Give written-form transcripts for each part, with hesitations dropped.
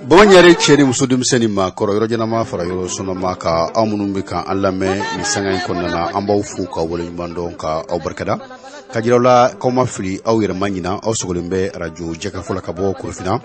Bawanyare cheri musudum seni ma koro yoro jana ma fara yoro sono ma ka amunum bi kan allame ni sanga in konnana ambaw fu ka wole mbando ka aw barkada ka jirola ko ma fili aw yere manyina aw sogolimbe radio jeka fola ka bo kurfina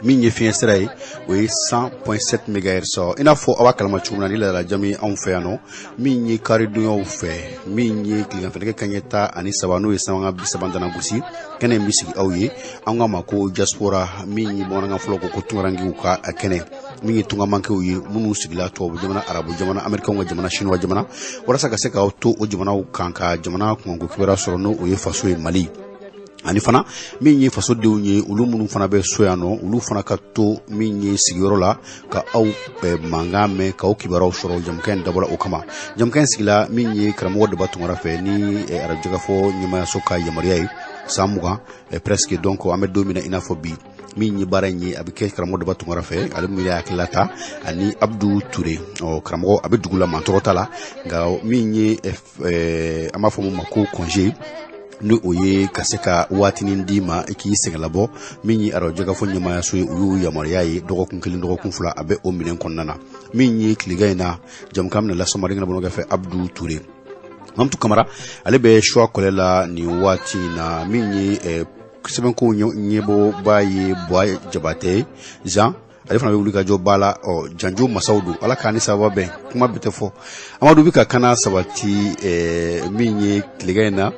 min ye fiyen sirai we 100.7 MHz ina fo awa kalma chumna ni la jami an feyano min ye kariduyo fe min ye kligan fe kanyeta ani sabano ye sanga bisabandana gusi kene misigi awye anga mako diaspora min ye bonanga floko ko tunrangi uka kene min ye tunga manke uye munu sigila to jamana arabu jamana american jamana chinois jamana wala saka seka to o jamana kanka jamana ko kibera sorono uye faso e Mali ani fana min ye faso de unye ulu munu fana be soyano ulu fana ka to min ye sigiro la ka aw mangame ka o kibaraw soro jamken dabula o kama jamken sigila min ye karamo de batungara fe ni arabjaga fo nyima soka yamariya samuga presque donc amed domina ina fo bi min ye baranyi abike karamo de batungara fe alumila akilata ani Abdou Touré o karamo abedugula mantorotala ga min ye amafo mako congé no oye kaseka watini ndima iki segalabo minyi aro jaga fo nyama ya so uyu ya mariyayi dogo kun kelin dogo kun fula abe o minen konnana minyi kligaina jam kamna la somari ngana bono gafe Abdou Touré mamtu kamara ale be shwa kolela ni wati na minyi seben ko nyebo baye boy jabate jean ale fana be wuli ka jo bala o janjo masaudu ala kani sababe kuma betefo amadu bika kana sabati minyi kligaina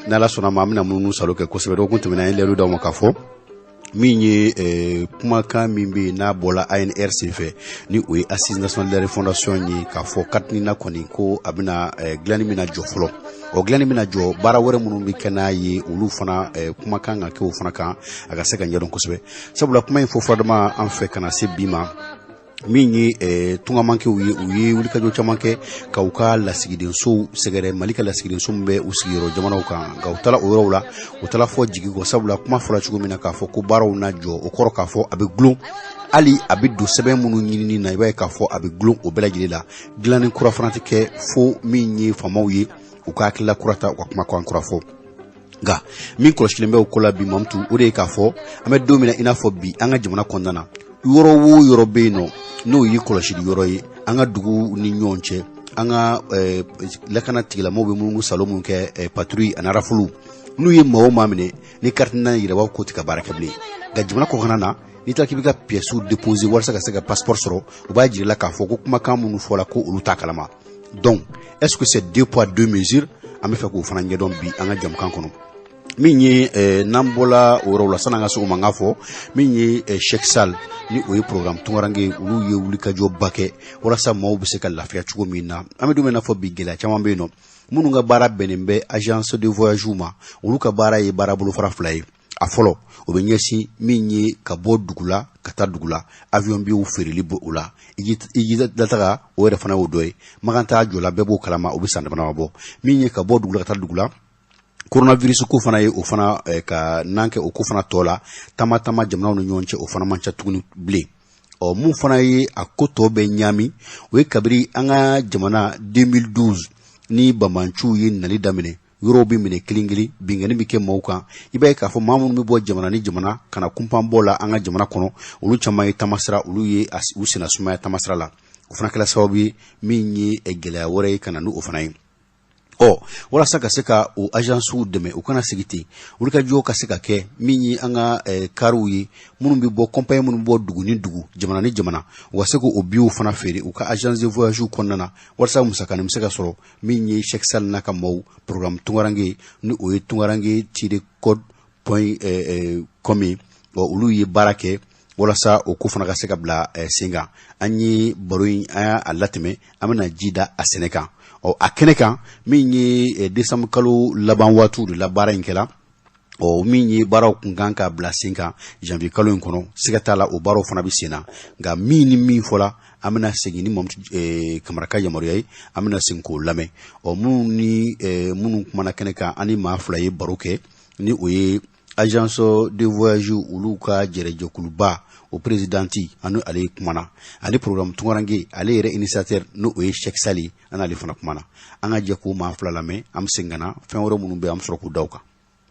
nala sona mamina munu saloke ko sebe do kuntumina en lelu daw makafo minye kuma ka mimbe na bola ANRC fe ni we assise national de fondation ni ka fo katni na koni ko abina glani mina joflo o glani mina jo bara wore munu bi kana yi ulu fana kuma ka nga ke o fana ka aga seka nyadon ko sebe sabula kuma info fadama en fe kana se bima minyi tunga manke uye wuli ka jo chamanke ka uka la sigidin so segere malika la sigidin so mbe usigiro jamana uka ga utala oyrawla utala fo jigi go sabula kuma fola chugo mina ka fo ko baraw na jo okoro ka fo abe glon ali abidu sebe munu nyini na iba ka fo abe glon obela jilila glani kura franti ke fo minyi famawye uka kila kurata kwa kuma kwa kura fo ga min ko shilembe ukola bi mamtu ode ka fo ame domina ina fo bi anga jamana kondana yoro wo yoro beno no yi koloshidi yoro yi anga dugu ni nyonche anga lakana tigila mobe mungu salomu ke patrouille anarafulu nu yi mawo mamine ni kartina yira wa ko tika barakable gajimana ko kanana ni takibika pièce déposer warsa ka sega passeport soro o ba jira la ka fo ko kuma kamunu fola ko ulu takalama donc est-ce que c'est deux poids deux mesures ame fa ko fana ngedon bi anga jam kankono minyi nambola orola sananga so mangafo minyi Cheikh Sall ni oyi program tungarange ulu ye wuli ka jo bake wala sa maw be se ka lafiya chugo minna amedu mena fo bigela chama beno munu nga bara benembe agence de voyage ma ulu ka bara ye bara bulu fara fly afolo obenyesi minyi ka bodugula kata dugula avion bi u ferili bo ula igi dataga o re fana wodoy maganta jola bebo kalama obisanda bana bo minyi ka bodugula kata dugula coronavirus ko fana ye o fana ka nanke o ko fana tola tama jamna no nyonche o fana mancha tuguni ble o mu fana ye akoto be nyami we kabiri anga jamana 2012 ni bamanchu ye nali damine yorobi mine klingili bingani bike mauka ibe ka fo mamun mi bo jamana ni jamana kana kumpambola anga jamana kono ulu chama ye tamasra ulu ye usina suma tamasra la o fana kala sawabi minyi egela wore kana nu o fana ye wala saka seka o agence ou deme o kana sigiti ulika jo ka seka ke minyi anga karuyi munum bi bo compagnie munum bo dugu ni dugu jamana ni jamana waseko o biu fana feri o ka agence de voyage konnana wala sa musaka ni musaka soro minyi Cheikh Sall naka maw programme tungarange ni o tungarange tire code point komi o ulu yi barake wala sa o kufana ka seka bla singa anyi baroyin aya alateme amana jida a Senegal o akeneka minyi décembre kalo laban watu de la bara inkela o minyi bara kunganka blasinka janvier kalo inkono sigatala o baro fana bisena ga mi fola amena segini mom kamaraka yamoriyai amena sinko lame o muni munu kumana keneka ani ma flaye baroke ni oye agence de voyage uluka jerejo kuluba o présidenti anu ale kumana ale programme tungarange ale yere initiateur no oye Cheikh Sali ana ale fana kumana anga je ko ma fla lame am singana fen woro munu be am soro ku dawka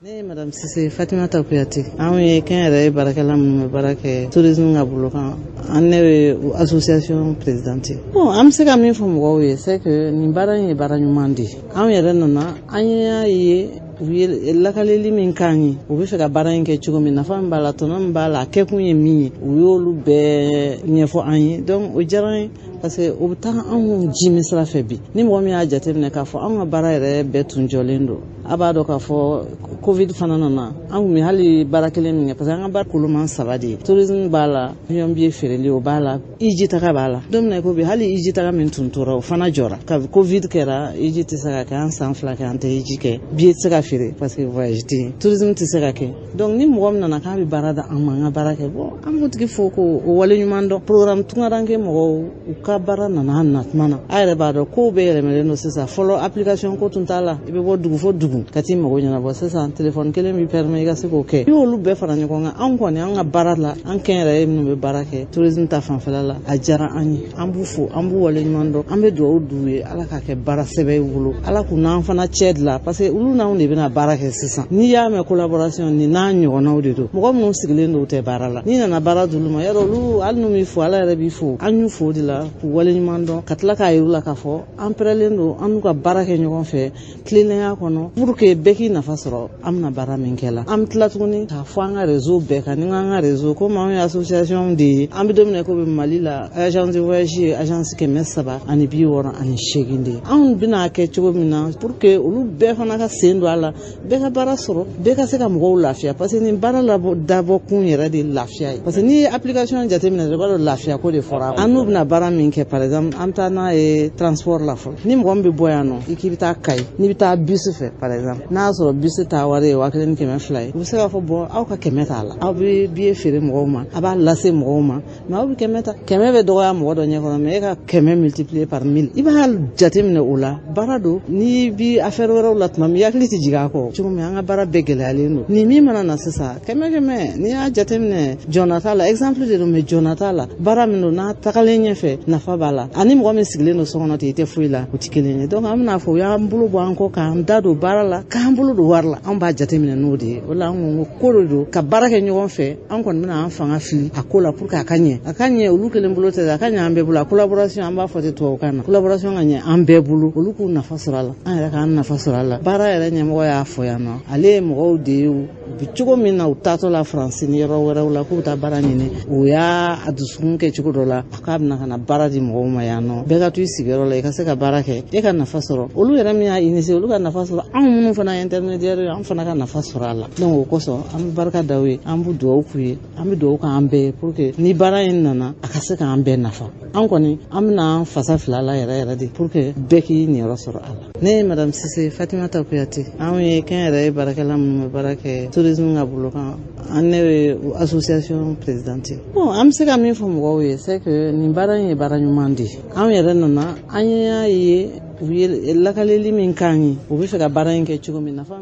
Ne Madame Sise Fatima Takuyati. An ye kɛnyɛrɛye baarakɛla minnu bɛ baara kɛ tourisme ka bolo kan an ne bɛ association présidente. Bon an bɛ se ka min fɔ mɔgɔw ye c'est que nin baara in ye baara ɲuman de ye. An yɛrɛ nana an y'a ye u ye lakaleli min k'an ye u bɛ fɛ ka baara in kɛ cogo min nafa min b'a la tɔnɔ min b'a la a kɛkun ye min ye u y'olu bɛɛ ɲɛfɔ an ye donc o diyara an ye parce que o bɛ taa anw ji min sira fɛ bi ni mɔgɔ min y'a jateminɛ k'a fɔ anw ka baara yɛrɛ bɛɛ tun jɔlen don a b'a dɔn k'a fɔ covid fana nana an kun bɛ hali baara kelen min kɛ parce que an ka baara koloman 3 de ye tourisme b'a la avion billet feereli o b'a la iji taga b'a la don min na ko bi hali iji taga min tun tora o fana jɔra ka covid kɛra iji tɛ se ka kɛ an san 2 kɛ an tɛ iji kɛ billet tɛ se ka feere parce que voyage tɛ yen tourisme tɛ se ka kɛ donc ni mɔgɔ min nana k'a bɛ baara da an ma an ka baara kɛ bon an b'o tigi fo ko o wale ɲuman dɔn programme tungaranke mɔgɔw u ka baara nana an natuma na a yɛrɛ b'a dɔn kow bɛɛ yɛlɛmɛlen don sisan fɔlɔ application ko tun t'a la i bɛ bɔ dugu fo dugu ka t'i mago ɲɛnabɔ sisan téléphone kelen b'i permet i ka se k'o kɛ i y'olu bɛɛ fara ɲɔgɔn kan anw kɔni an ka baara la an kɛnyɛrɛye minnu bɛ baara kɛ tourisme ta fanfɛla la a diyara an ye an b'u fo an b'u wale ɲuman dɔn an bɛ dugawu d'u ye ala k'a kɛ baara sɛbɛ y'u bolo ala k'u n'an fana cɛ dilan parce que olu n'anw de bɛna baara kɛ sisan n'i y'a mɛn collaboration ni n'a ɲɔgɔnnaw de don mɔgɔ minnu sigilen don u tɛ baara la n'i nana baara d'olu ma yɔrɔ olu hali n'u b'i fo ala yɛrɛ b'i fo an y'u fo de la k'u wale ɲuman dɔn ka tila k'a yir'u la k'a fɔ an pɛrɛlen don an n'u ka baara kɛ ɲɔgɔn fɛ tilennenya kɔnɔ pour que bɛɛ k'i nafa sɔrɔ an bɛna baara min kɛ la an bɛ tila tuguni k'a fɔ an ka réseau bɛɛ kan ni an ka réseau komi anw ye association de ye an bɛ don min na komi Mali la agence de voyage ye agence 368 de ye anw bɛna kɛ cogo min na pour que olu bɛɛ fana ka sen don a la bɛɛ ka baara sɔrɔ bɛɛ ka se ka mɔgɔw lafiya parce que nin baara dabɔ kun yɛrɛ de lafiya ye parce que n'i ye application jateminɛ i b'a dɔn lafiya ko de fɔra an n'u bɛna baara min kɛ par exemple an bɛ taa n'a ye transport la fɔlɔ ni mɔgɔ min bɛ bɔ yan nɔ i k'i bɛ taa Kayi n'i bɛ taa bus fɛ par exemple n'a y'a sɔrɔ bus ta wari ye 1500 ye u bɛ se k'a fɔ bon aw ka 100 t'a la aw bɛ billet feere mɔgɔw ma a b'a lase mɔgɔw ma mais aw bɛ 100 ta 100 bɛ dɔgɔya mɔgɔ dɔ ɲɛ kɔnɔ mais e ka 100 multiplié par 1000 i b'a jateminɛ o la baara don n'i bi affaire wɛrɛw la tuma min i hakili tɛ jigin a kɔ cogo min an ka baara bɛɛ gɛlɛyalen don nin min mana na sisan 100 n'i y'a jateminɛ jɔna t'a la exemple de don mais jɔna t'a la baara min don n'a tagalen ɲɛfɛ nafa b'a la ani mɔgɔ min sigilen don so kɔnɔ ten i tɛ foyi la o tɛ kelen ye donc an bɛna fɔ u y'an bolo bɔ an kɔ k'an da don baara la k'an bolo don wari la anw b'a jateminɛ n'o de ye o la an ko de don ka baara kɛ ɲɔgɔn fɛ an kɔni bɛna an fanga fili a ko la pour que a ka ɲɛ olu kelen bolo tɛ a ka ɲɛ an bɛɛ bolo a collaboration an b'a fɔ ten tubabukan na collaboration ka ɲɛ an bɛɛ bolo olu k'u nafa sɔrɔ a la an yɛrɛ k'an nafa sɔrɔ a la baara yɛrɛ ɲɛmɔgɔ y'a fɔ yan nɔ ale ye mɔgɔw de ye u bi cogo min na u taatɔ la Faransi ni yɔrɔ wɛrɛw la k'u bɛ taa baara ɲini u y'a dusukun kɛ cogo dɔ la k'a bɛna ka na baara di mɔgɔw ma yan nɔ bɛɛ ka to i sigiyɔrɔ la i ka se ka baara kɛ e ka nafa sɔrɔ olu yɛrɛ min y'a initié olu ka nafa sɔrɔ anw minnu fana ye intermédiaire ye an fana ka nafa sɔrɔ a la donc o kosɔn an bɛ barika da u ye an b'u dugawu k'u ye an bɛ dugawu k'an bɛɛ ye pour que ni baara in nana a ka se k'an bɛɛ nafa an kɔni an bɛna an fasa fila la yɛrɛ yɛrɛ de pour que bɛɛ k'i niyɔrɔ sɔrɔ a la ne ye Madame Sise Fatima Takuyati anw ye kɛnyɛrɛye baarakɛla minnu bɛ baara kɛ tourisme ka bolo kan an ne bɛ association présidente bon an bɛ se ka min fɔ mɔgɔw ye c'est que nin baara in ye baara ɲuman de ye anw yɛrɛ nana an y'a ye u ye lakaleli min k'an ye u bɛ fɛ ka baara in kɛ cogo min nafa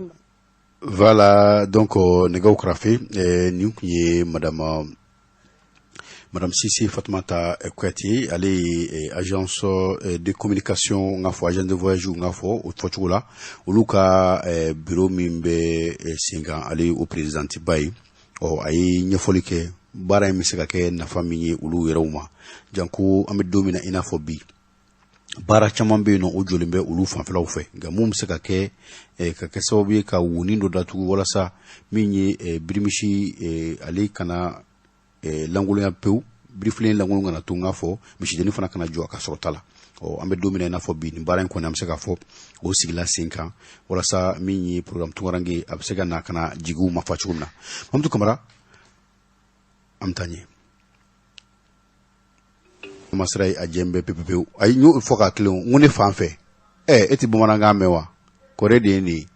voilà donc nɛgɛw karafe nin kun ye Madame Sise Fatoumata Kouyaté, elle est agence de communication, agence de voyage, au Tchoukoula, au Luka bureau mimbe singa, elle au président Tibaï, ayi nyafolike bara misekake na famille ulu yeroma, janku ame domina inafobi. Bara caman be no ojolimbe ulu fanfela ufe nga mum sekake ka kesawabi ka wunindo datu wala sa minyi birimishi ali kana langolo ya peu briflen langolo ngana tunga fo mishideni fana kana jwa ka sorotala o ambe domina na fo bi ni bara ko na mseka fo o sigila 5 ans wala sa minyi program tungarangi absega na kana jigu mafachumna mamtu kamara amtanye masrai ajembe pepe ay ñu foka kilo ngune fanfe eti bumaranga mewa ko redi ni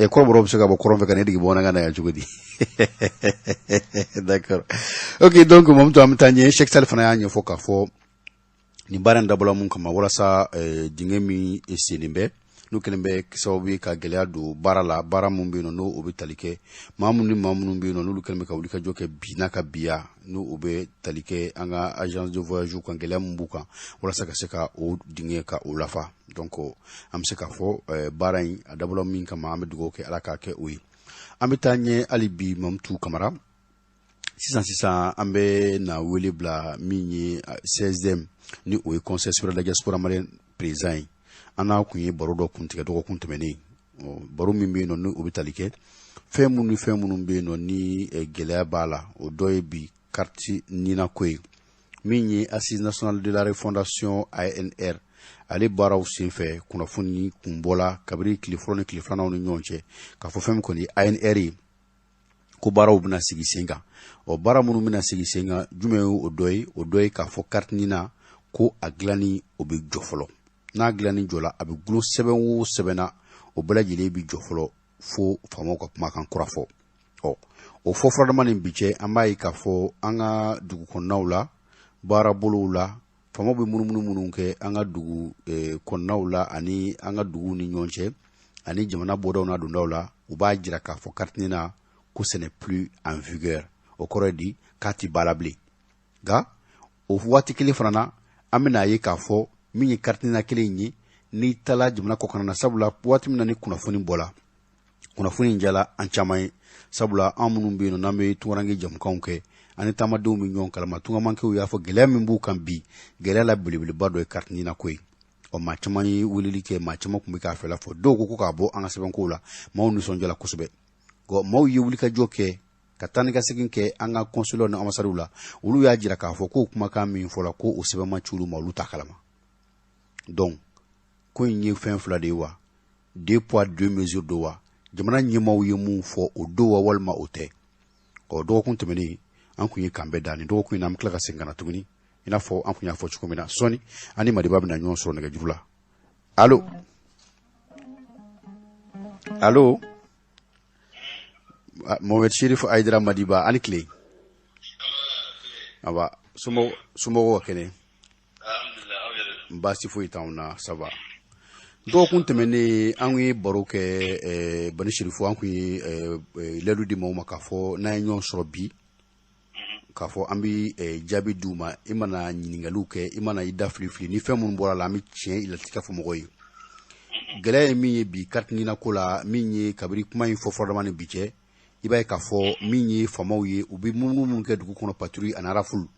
ko borom sega bo korom fekane digi bonanga na jugudi d'accord ok donc mom to amtanye Cheikh Salfana ya ñu foka fo ni baranda bula mun kama wala sa dingemi esinimbe no kelembe kisawi ka geleado barala bara mumbino no obe talike mamuni mbino no kelembe ka ulika joke binaka biya no obe talike anga agence de voyage ko ngela mbuka wala saka seka o dinge ka ulafa donc am seka fo bara adabula min kama amedugo ke alaka ke wi an bɛ taa ɲɛ hali bi Mamutu Kamara sisan an bɛ na wele bila min ye 16e ni o ye Conseil supérieur de la diaspora malienne président ye an n'a kun ye baro dɔ kuntigɛ dɔgɔkun tɛmɛnen baro min bɛ yen nɔ ni o bɛ tali kɛ fɛn minnu bɛ yen nɔ ni gɛlɛya b'a la o dɔ ye bi carte nina ko ye min ye Assise nationale de la refondation ANR ale baaraw senfɛ kunnafoni kun bɔla kabiri tile fɔlɔ ni tile filanan ni ɲɔgɔn cɛ k'a fɔ fɛn min kɔni ANR ye ko baaraw bɛna sigi sen kan baara minnu bɛna sigi sen kan jumɛn ye o dɔ ye k'a fɔ carte nina ko a dilanni o bɛ jɔ fɔlɔ n'a dilanni jɔla a bɛ gulo sɛbɛn o sɛbɛnna o bɛɛ lajɛlen bɛ jɔ fɔlɔ fo faamaw ka kumakan kura fɔ o fɔ furadama nin bi cɛ an b'a ye k'a fɔ an ka dugu kɔnɔnaw la baara bolow la faamaw bɛ munumunu minnu kɛ an ka dugu kɔnɔnaw la ani an ka duguw ni ɲɔgɔn cɛ ani jamana bɔdaw n'a dondaw la u b'a jira k'a fɔ carte nina ko ce n'est plus en vigueur o kɔrɔ ye di k'a ti baara bilen nka o waati kelen fana na an bɛna ye k'a fɔ min ye carte nina kelen ye n'i taara jamana kɔkan na sabula waati min na ni kunnafoni bɔla kunnafoni in jala an caman ye sabula an minnu bɛ yen nɔ n'an bɛ tunkaranke jamukanw kɛ ani taamadenw bɛ ɲɔgɔn kalama tungamankew y'a fɔ gɛlɛya min b'u kan bi gɛlɛya la belebeleba dɔ ye carte nina ko ye maa caman ye weleli kɛ maa caman tun bɛ k'a fɛla fɔ dɔw ko k'a bɔ an ka sɛbɛnkow la maaw nisɔndiyala kosɛbɛ maaw ye wulikajɔ kɛ ka taa ni ka segin kɛ an ka consulaires ni ambassadeurs la olu y'a jira k'a fɔ k'o kumakan min fɔla ko o sɛbɛn ma ci olu ma olu t'a kalama donc ko in ye fɛn fila de ye wa 2 poids 2 mesures do wa jamana ɲɛmaaw ye mun fɔ o do wa walima o tɛ dɔgɔkun tɛmɛnen an kun ye kan bɛɛ da nin dɔgɔkun in na an bɛ tila ka segin ka na tuguni i n'a fɔ an kun y'a fɔ cogo min na sɔni ani Madiba bɛna ɲɔgɔn sɔrɔ nɛgɛjuru la allo Mohamed Cherif Aidara Madiba ani tile aba somɔgɔw ka kɛnɛ baasi foyi t'anw na ça va dɔgɔkun tɛmɛnen an ye baro kɛ Bani Cherif an kun ye lɛdu di maaw ma k'a fɔ n'an ye ɲɔgɔn sɔrɔ bi k'a fɔ an bɛ jaabi d'u ma i mana ɲininkaliw kɛ i mana i da filifili ni fɛn minnu bɔra la an bɛ tiɲɛ latika fɔ mɔgɔw ye gɛlɛya ye min ye bi carte nina ko la min ye kabiri kuma in fɔ fɔradama ni bi cɛ i b'a ye k'a fɔ min ye faamaw ye u bɛ munumunu kɛ dugu kɔnɔ patrouille ani rafule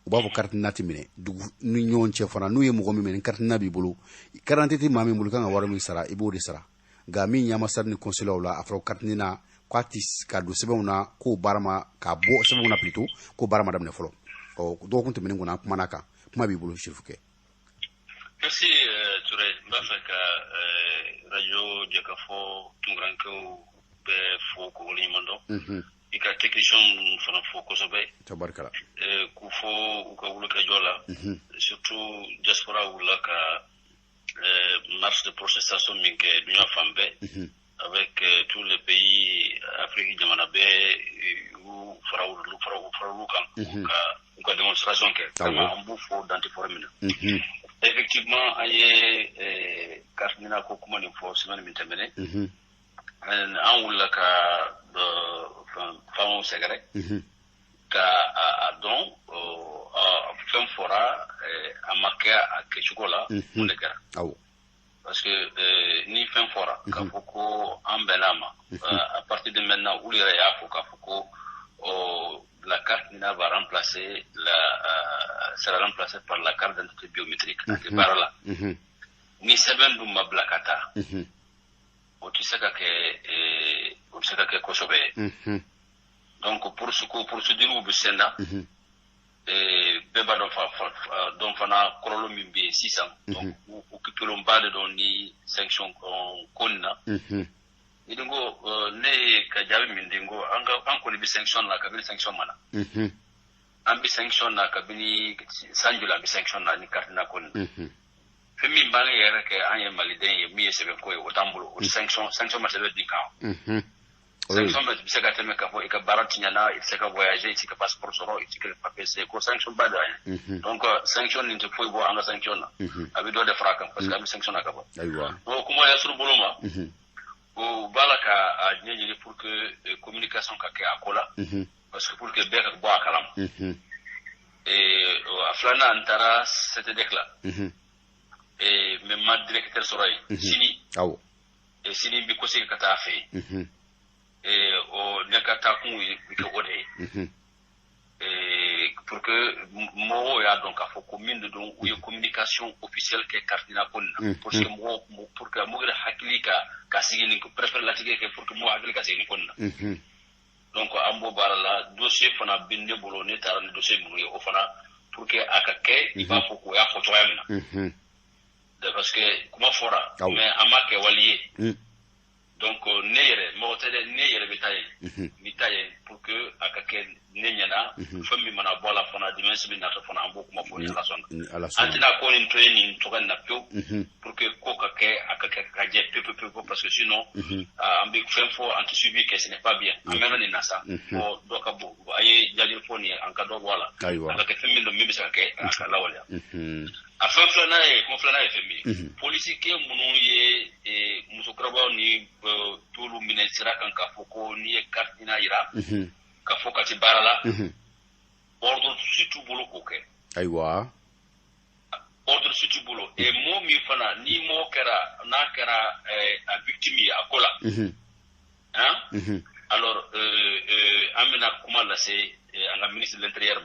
u b'a fɔ carte nina tɛ minɛ dugu ni ɲɔgɔn cɛ fana n'u ye mɔgɔ min minɛ carte nina b'i bolo carte d'identité maa min bolo kan ka wari min sara i b'o de sara nka min ye ambassade ni consulaire la a fɔra carte nina k'a ti ka don sɛbɛnw na k'o baara ma k'a bɔ sɛbɛnw na plutôt k'o baara ma daminɛ fɔlɔ dɔgɔkun tɛmɛnen kɔnɔ an kumana kan kuma b'i bolo Cherif kɛ. Merci Touré n b'a fɛ ka radio jɛ ka fɔ tunkarankew bɛɛ fo k'u waleɲuman dɔn i ka technicien fana fo kosɛbɛ tabarikala k'u fo u ka wulikajɔ la surtout diaspora wulila ka marche de protestation min kɛ duɲa fan bɛɛ avec tous les pays Afrique jamana bɛɛ u fara olu kan u ka démonstration kɛ an b'u fo dante fɔra min na effectivement an ye carte nina ko kuma nin fɔ semaine min tɛmɛnen an wulila ka fɛnw sɛgɛrɛ ka a dɔn fɛn fɔra a ma kɛ a kɛcogo la mun de kɛra parce que ni fɛn fɔra k'a fɔ ko an bɛn'a ma à partir de maintenant olu yɛrɛ y'a fɔ k'a fɔ ko la carte nina va remplacer sera remplacée par la carte d'identité biométrique a tɛ baara la ni sɛbɛn dun ma bila ka taa o tɛ se ka kɛ kosɛbɛ donc procédure bɛ sen na bɛɛ b'a dɔn fana kɔrɔlɔ min bɛ yen sisan donc occupélen ba de dɔn ni sanction ko nin na i den ko ne ye ka jaabi min den ko an kɔni bɛ sanction na kabini sanction ma na an bɛ sanction na kabini san joli an bɛ sanction na ni carte na ko nin fɛn min b'an yɛrɛ kɛ an ye maliden ye min ye sɛbɛnko ye o t'an bolo o sanction ma sɛbɛn di kan sanction bɛ se ka tɛmɛ k'a fɔ i ka baara tiɲɛna i tɛ se ka voyager i tɛ ka passeport sɔrɔ i tɛ ka papier se ko sanction ba de an ye donc sanction nin tɛ foyi bɔ an ka sanction na a bɛ dɔ de fara a kan parce que an bɛ sanction na ka ban o kuma y'a sɔrɔ bolo ma o b'a la ka a ɲɛɲini pour que communication ka kɛ a ko la parce que pour que bɛɛ ka bɔ a kalama a filanan n taara CTDEC la mais ma directeur sɔrɔ yen sini sini n bɛ kosegin ka taa a fɛ yen o nekata kun ke ode pour que mo ya donc a fo commune donc ou communication officielle que cardinal konna pour que mo pour que mo gira hakili ka sigini ko préfère la tige que pour que mo hakili ka sigini konna donc ambo barala dossier fana binde bolo ne taran dossier mu o fana pour que akake iba fo ko ya photo yamna parce que comment fora mais amake walié donc neyere mo tede neyere bitaye pour que akake nenyana fami mana bola fana dimension min nata fana ambo kuma fo la son antina ko ni training to kan na pio pour que ko akake kaje peu parce que sinon ambi fo anti suivi que ce n'est pas bien amena ni nasa o doka bo aye jajir fo ni an ka do wala akake fami do mimisa ke akala wala afin flana e fami police ke munu ye musukraba ni tulu ministra kan ka foko ni e kartina ira ka foka ti barala ordre surtout bolo koke aywa ordre surtout bolo e mo mi fana ni mo kera na kera a victime ya kola hein alors amena kuma la c'est à la ministre de l'intérieur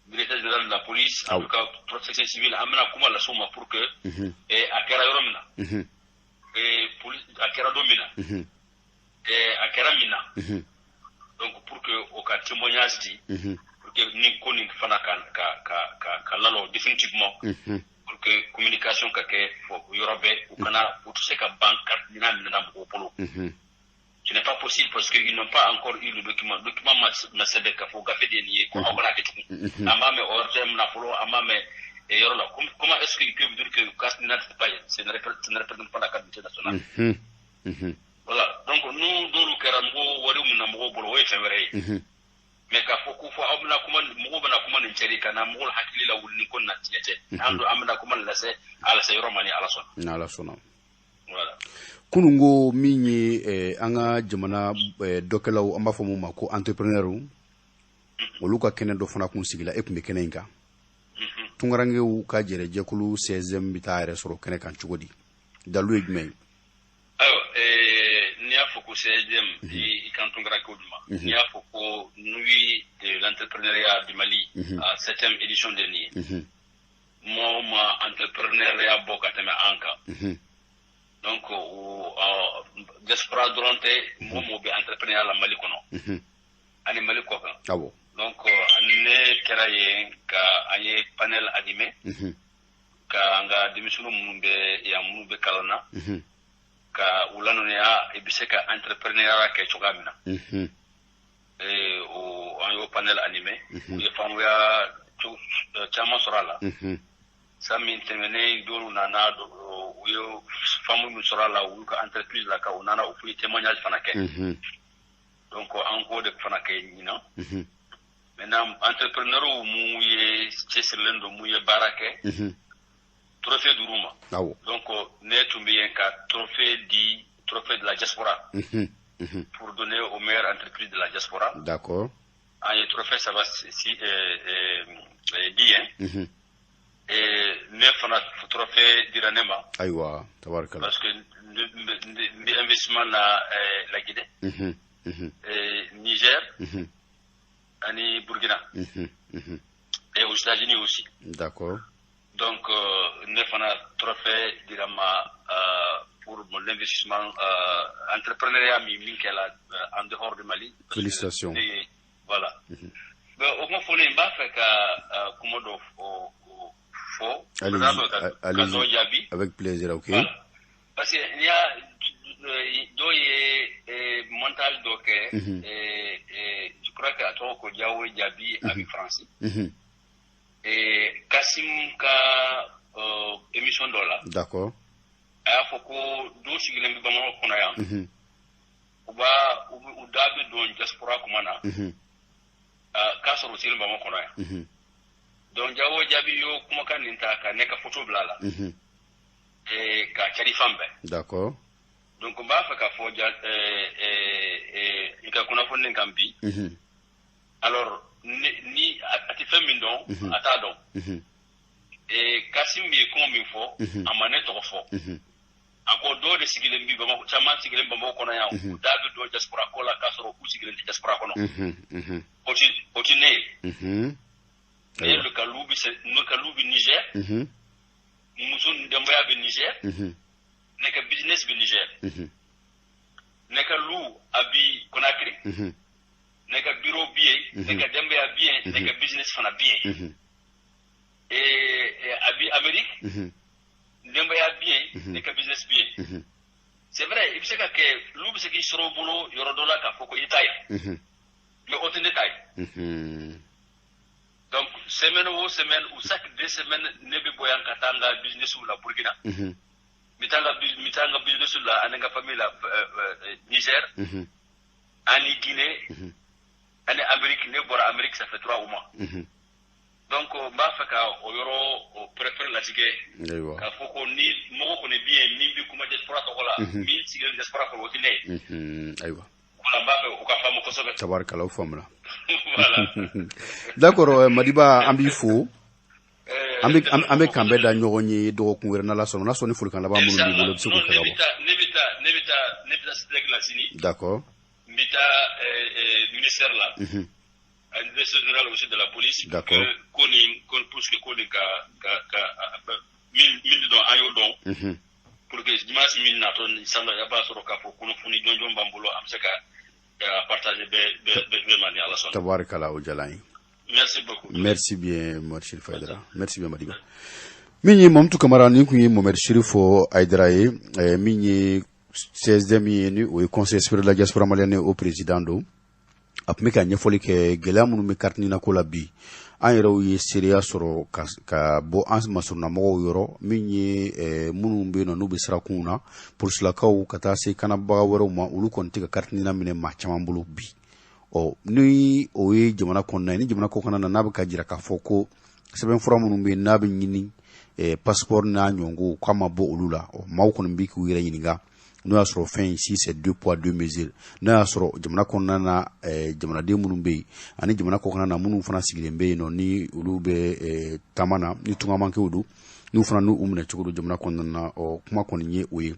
directeur général de la police en tout cas protection civile amena kuma la soma pour que akera yoromna police akera domina akera mina donc pour que au cas témoignage dit pour que ni koni fana ka lalo définitivement pour que communication ka ke fo yorobe ou kana pour tout ce ka banque dina mina ko polo ce n'est pas possible parce qu'ils n'ont pas encore eu le document ma sebe ka fo gafé de nié ko akona ke tout amame ordre na polo amame et yorola comment est-ce qu'il peut dire que cas dina pas ce ne représente pas la carte nationale voilà donc nous dolu karambo wari mun namgo bolo we fevre mais ka foku fo abna kuma mugo bana kuma ni ceri kana mugo hakili la wulni kon na tiete ando amna kuma la se ala se romani ala son na ala sona voilà kunungo minyi anga jamana dokelaw amba fo muma ko entrepreneur oluka kene do fana kun sigila e kumbe kene inga tungarange u ka jere jekulu 16e bitare soro kene kan chugodi dalu ejmay et quand on raconte il y a beaucoup nuit de l'entrepreneuriat du Mali à 7e édition dernière moi entrepreneuriat bokateme anka donc diaspora durante moi be entrepreneuriat la Mali kono ani Mali ko kan donc ne keraye ka aye panel animé ka anga dimisunu mumbe ya mumbe kalana ka ulano ya ibiseka entrepreneuriat ke chogamina o ayo panel animé ye famu ya chama sorala sami temene dolu nana do yo famu mi sorala u ka entreprise la ka unana o fu témoignage fanake donc en de fanake nyina maintenant entrepreneur mu ye cheselendo mu ye barake trophée d'Uruma. Donc, n'est qu'un trophée de la diaspora pour donner aux meilleures entreprises de la diaspora. D'accord. Un trophée, ça va dire. Et neuf trophée d'Iranema. Aïwa, tabarkala. Parce que l'investissement la Guinée, Niger, et Burkina. Et aux États-Unis aussi. D'accord. Donc, nous avons un trophée pour l'investissement entrepreneuriat en dehors du Mali. Félicitations. Voilà. Au fond, il faut allez-y, avec plaisir, ok. Voilà. Parce qu'il y a deux mental donc je crois qu'à toi, Kodiaou et Diaby avec Francis. Et Kassim ka émission dollar. D'accord. Aya foko do sigile mbi bamano kono ya. Uba udabe don diaspora kumana. Ka soro sigile bamano kono ya. Donc jawo jabi yo kuma kan ninta ka neka photo blala. Et ka chari fambe. D'accord. Donc ba fa ka fo ika kuna fo nkambi. Alors ni ati femme don ata don et Kassim bi ko mi fo amane to fo encore do de sigilen bi bama chama sigilen bama ko na ya dabi do diaspora ko la kasoro ku sigilen diaspora ko no oti ne le kalubi c'est no kalubi Niger musun demba ya be Niger ne ka business be Niger ne ka lu abi Conakry ne ka bureau bien ne ka demba ya bien ne ka business fana bien et abi Amérique demba ya bien ne ka business bien c'est vrai il sait que lu bi c'est qui soro bolo yoro dola ka foko itaye le autre détail donc semaine ou chaque 2 semaines ne be boyan katanga business ou la Burkina mitanga business la ananga famille la Niger ani Guinée ani Amérique ne bora Amérique ça fait 3 mois donc mba faka o yoro préfère la tige ka foko ni mo ko ne bien ni bi kuma diaspora to wala mi sigel diaspora ko wotine aywa wala mba ko ka famu ko sobe tabarkala o famla voilà d'accord Madiba ambi fo ambe kambe da nyogoni do ko werna la sono na soni fulkan la ba mun bi bolo su ko kaba nebita stregla sini d'accord mbita ministère là un directeur général aussi de la police d'accord koni pousse que koni ka 1000 don ayo don pour que dimanche 1000 nato sala ya ba soro ka fo kuno funi jonjon bambulo am seka partager be mani ala son tabarakala o jalani merci beaucoup merci bien Mohamed Faidara merci bien Madiba minyi momtu kamara ni kunyi Mohamed Chérifo Aidara minyi 16e ni o conseil supérieur de la diaspora malienne au président do apmeka nyefoli ke gelamu mi kartini na kola bi an yɛrɛw ye sereya sɔrɔ ka bɔ an masuruna mɔgɔw yɔrɔ min ye minnu bɛ yen nɔ n'u bɛ sirakun na polisilakaw ka taa se kanabaga wɛrɛw ma olu kɔni tɛ ka karitinin minɛ maa caman bolo bi ni o ye jamana kɔnɔna ye ni jamana kɔ kana na n'a bɛ ka jira k'a fɔ ko sɛbɛnfura minnu bɛ yen n'a bɛ ɲini passeport n'a ɲɔngo k'a ma bɔ olu la maaw kɔni bɛ k'u yɛrɛ ɲininka n'o y'a sɔrɔ fɛn ici c'est 2 poids 2 mesures n'o y'a sɔrɔ jamana kɔnɔna na jamanaden minnu bɛ yen ani jamana kɔkɔnɔna na minnu fana sigilen bɛ yen nɔ ni olu bɛ taama na ni tungamankew don n'u fana n'u minɛ cogo don jamana kɔnɔna na kuma kɔni ye o ye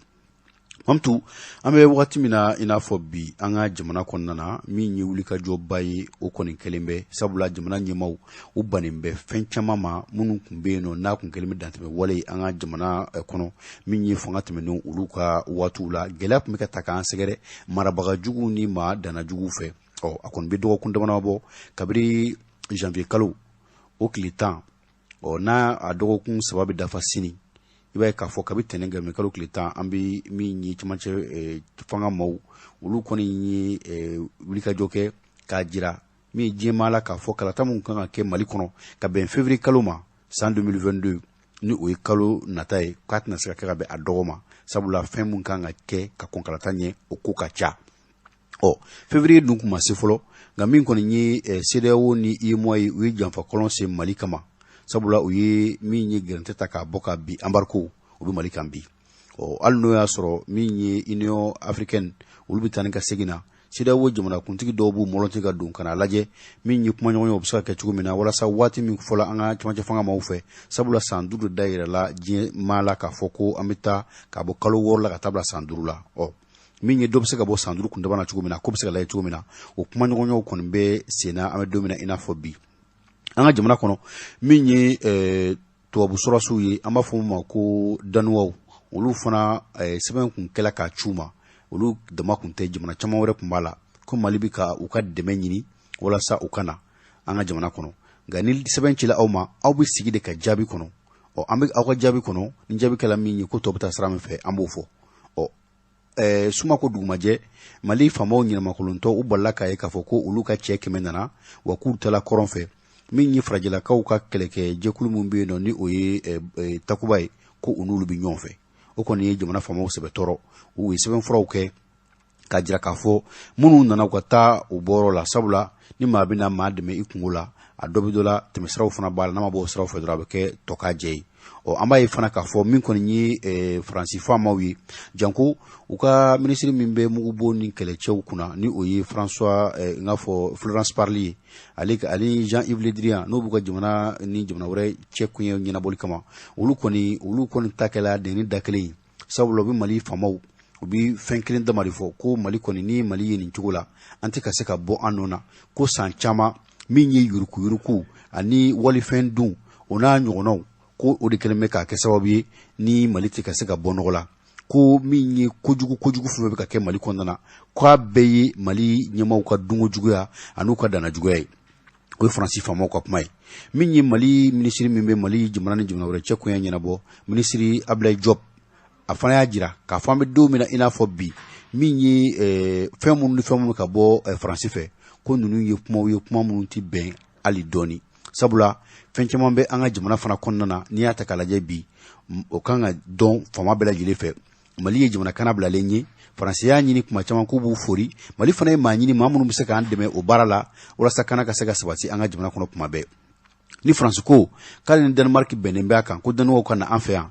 mamtu an bɛ wagati min na i n'a fɔ bi an ka jamana kɔnɔna na min ye wulikajɔba ye o kɔni kɛlen bɛ sabula jamana ɲɛmaw u bannen bɛ fɛn caman ma minnu tun bɛ yen nɔ n'a kun kɛlen bɛ dantɛmɛ wale ye an ka jamana kɔnɔ min ye fanga tɛmɛnen olu ka waatiw la gɛlɛya tun bɛ ka ta k'an sɛgɛrɛ marabagajugu ni maa danajugu fɛ a kɔni bɛ dɔgɔkun dama bɔ kabiri janvier kalo o tile 10 n'a a dɔgɔkun 3 bɛ dafa sini i b'a ye k'a fɔ kabi tɛnɛn gɛlɛn kalo tile 10 an bɛ min ye camancɛ fanga maaw olu kɔni ye wulikajɔ kɛ k'a jira min ye diɲɛmaa la k'a fɔ kalata min kan ka kɛ Mali kɔnɔ ka bɛn février kalo ma san 2022 ni o ye kalo nata ye k'a tɛna se ka kɛ ka bɛn a dɔgɔ ma sabula fɛn min kan ka kɛ ka kɔn kalata ɲɛ o ko ka ca février dun kun ma se fɔlɔ nka min kɔni ye CEDEAO ni UEMOA ye u ye janfa kɔlɔn se Mali kama sabula u ye min ye gɛrɛntɛ ta k'a bɔ ka bi embargo u bɛ Mali kan bi hali n'o y'a sɔrɔ min ye Union africaine olu bɛ taa ni ka segin na CEDEAO jamanakuntigi dɔw b'u mɔlɔti ka don ka na lajɛ min ye kuma ɲɔgɔn ye o bɛ se ka kɛ cogo min na walasa waati min fɔla an ka camancɛ fanga maaw fɛ sabula san 5 da yɛrɛla diɲɛ maa la k'a fɔ ko an bɛ taa k'a bɔ kalo 6 la ka taa bila san 5 la min ye dɔ bɛ se ka bɔ san 5 kun na cogo min na ko bɛ se ka lajɛ cogo min na o kuma ɲɔgɔnyew kɔni bɛ sen na an bɛ don min na i n'a fɔ bi an ka jamana kɔnɔ min ye tubabu sɔrɔsiw ye an b'a fɔ ma ko danuwaw olu fana sɛbɛn kun kɛla k'a c'u ma olu dama kun tɛ jamana caman wɛrɛ kun b'a la ko Mali bɛ ka u ka dɛmɛ ɲini walasa u ka na an ka jamana kɔnɔ nka ni sɛbɛn cila aw ma aw bɛ sigi de ka jaabi kɔnɔ an bɛ aw ka jaabi kɔnɔ ni jaabi kɛla min ye ko tɔ bɛ taa sira min fɛ an b'o fɔ suma ko dugumajɛ Mali faamaw ɲɛnamakolontɔ u balila k'a ye k'a fɔ ko olu ka cɛ 100 nana wa k'u tala kɔrɔn fɛ min ye farajɛlakaw ka kɛlɛkɛ jɛkulu min bɛ yen nɔ ni o ye takuba ye ko u n'olu bɛ ɲɔgɔn fɛ o kɔni ye jamana faamaw sɛbɛtɔrɔ u ye sɛbɛnfuraw kɛ k'a jira k'a fɔ minnu nana u ka taa u bɔyɔrɔ la sabula ni maa bɛna maa dɛmɛ i kungo la a dɔ bɛ dɔ la tɛmɛsiraw fana b'a la n'a ma bɔ o siraw fɛ dɔrɔn a bɛ kɛ tɔkajɛ ye an b'a ye fana k'a fɔ min kɔni ye faransi faamaw ye janko u ka minisiri min bɛ mugubo ni kɛlɛcɛw kunna ni o ye François n k'a fɔ Florence Parly ye ale Jean-Yves Le Drian n'o b'u ka jamana ni jamana wɛrɛ cɛ kun ye ɲɛnabɔli kama olu kɔni ta kɛla deni da kelen ye sabula bi mali famaw ubi fɛn kelen damari fɔ ko mali kɔni ni mali ye nin cogo la an tɛ ka se ka bɔ an nɔ na ko san caman min ye yuruku ani walifɛn dun o n'a ɲɔgɔnnaw ko o de kɛlen bɛ k'a kɛ sababu ye ni mali tɛ ka se ka bɔ nɔgɔ la ko min ye kojugu fɛn bɛ ka kɛ mali kɔnɔna na k'a bɛɛ ye mali ɲɛmaaw ka dunko juguya an'u ka dana juguya ye o ye faransi faamaw ka kuma ye min ye mali minisiri min bɛ mali jamana ni jamana wɛrɛ cɛ koɲɛ ɲɛnabɔ minisiri Abdoulaye Diop a fana y'a jira k'a fɔ an bɛ don min na i n'a fɔ bi min ye fɛn minnu ka bɔ faransi fɛ ko ninnu ye kuma minnu tɛ bɛn hali dɔɔni sabula fɛn caman bɛ an ka jamana fana kɔnɔna na n'i y'a ta k'a lajɛ bi o kan ka dɔn faama bɛɛ lajɛlen fɛ mali ye jamana kana bilalen ye faransi y'a ɲini kuma caman k'u b'u fori mali fana ye maa ɲini maa minnu bɛ se k'an dɛmɛ o baara la walasa kana ka se ka sabati an ka jamana kɔnɔ kuma bɛɛ ni faransi ko k'ale ni Danemark bɛnnen bɛ a kan ko daniwaw ka na an fɛ yan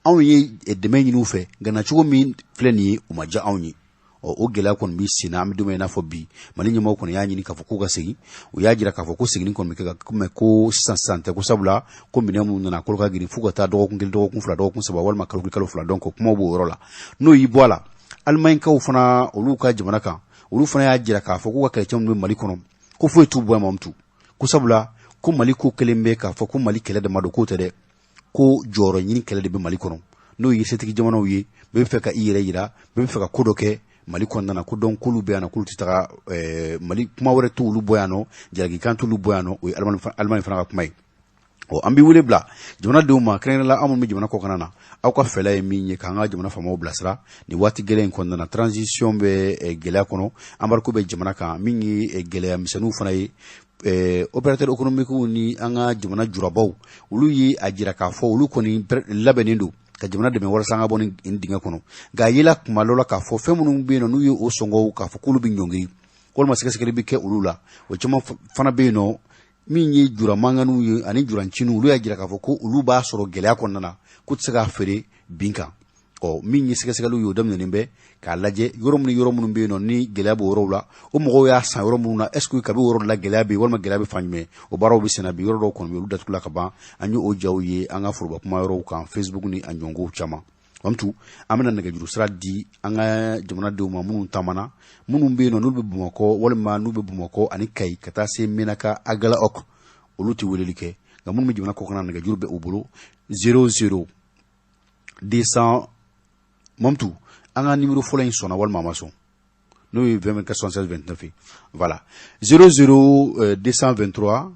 anw ye dɛmɛ ɲini u fɛ gana cogo min filɛ nin ye o ma diya anw ye o gɛlɛya kɔni bɛ sen na an bɛ don min na i n'a fɔ bi mali ɲɛmaaw kɔni y'a ɲini k'a fɔ k'u ka segin u y'a jira k'a fɔ ko seginni kɔni bɛ kɛ ka mɛ ko sisan tɛ ko sabula ko minɛn minnu nana kolo ka girin f'u ka taa dɔgɔkun kelen dɔgɔkun fila dɔgɔkun saba walima kalo fila donc kumaw b'o yɔrɔ la n'o y'i bɔ a la alimaɲikaw fana olu ka jamana kan olu fana y'a jira k'a fɔ k'u ka kɛlɛcɛw bɛ mali kɔnɔ ko foyi t'u bɔ Mamutu ko sabula ko mali ko kelen bɛ k'a fɔ ko mali kɛlɛ dama don k'o tɛ dɛ ko jɔyɔrɔ ɲini kɛlɛ de bɛ mali kɔnɔ n'o ye setigi jamanaw ye bɛɛ bɛ fɛ ka i yɛrɛ yira bɛɛ bɛ fɛ ka ko dɔ kɛ mali kɔnɔna na ko donc k'olu bɛ yan nɔ k'olu tɛ taga mali kuma wɛrɛ t'olu bɔ yan nɔ jalakikan t'olu bɔ yan nɔ o ye Allemagne fana ka kuma ye an bɛ wele bila jamanadenw ma kɛrɛnkɛrɛnnenya la anw minnu bɛ jamana kɔkan na aw ka fɛla ye min ye k'an ka jamana faamaw bilasira nin waati gɛlɛn in kɔnɔna na transition bɛ gɛlɛya kɔnɔ embargo bɛ jamana kan min ye gɛlɛya misɛnninw fana ye opérateur économique ni an ka jamana jurabaw olu ye a jira k'a fɔ olu kɔni labɛnnen don ka jamana dɛmɛ walasa an ka bɔ nin dingɛ kɔnɔ nka yela kuma dɔ la k'a fɔ fɛn minnu bɛ yen nɔ n'u ye o sɔngɔw k'a fɔ k'olu bɛ ɲɔngiri walima sɛgɛsɛgɛli bɛ kɛ olu la o caman fana bɛ yen nɔ min ye jura mankanniw ye ani jurancininw olu y'a jira k'a fɔ ko olu b'a sɔrɔ gɛlɛya kɔnɔna na k'u tɛ se k'a feere bin kan min ye sɛgɛsɛgɛliw ye o daminɛnen bɛ k'a lajɛ yɔrɔ minnu bɛ yen nɔ ni gɛlɛya b'o yɔrɔw la o mɔgɔw y'a san yɔrɔ minnu na est ce que kabi yɔrɔ la gɛlɛya bɛ yen walima gɛlɛya bɛ fan jumɛn o baaraw bɛ senna bi yɔrɔ dɔw kɔni bɛ olu datugula ka ban an ye o jaw ye an ka foroba kuma yɔrɔw kan Facebook ni a ɲɔngɔw caman Mamutu an bɛna nɛgɛjuru sira di an ka jamanadenw ma minnu taamana minnu bɛ yen nɔ n'olu bɛ Bamakɔ walima n'u bɛ Bamakɔ ani Kayi ka taa se Menaka Agala ok olu tɛ weleli kɛ nka minnu bɛ jamana kɔkan na nɛgɛjuru bɛ u bolo 00 200 Mamutu an ka numéro fɔlɔ in sɔnna walima a ma sɔn n'o ye 24 76 29 voilà 00 223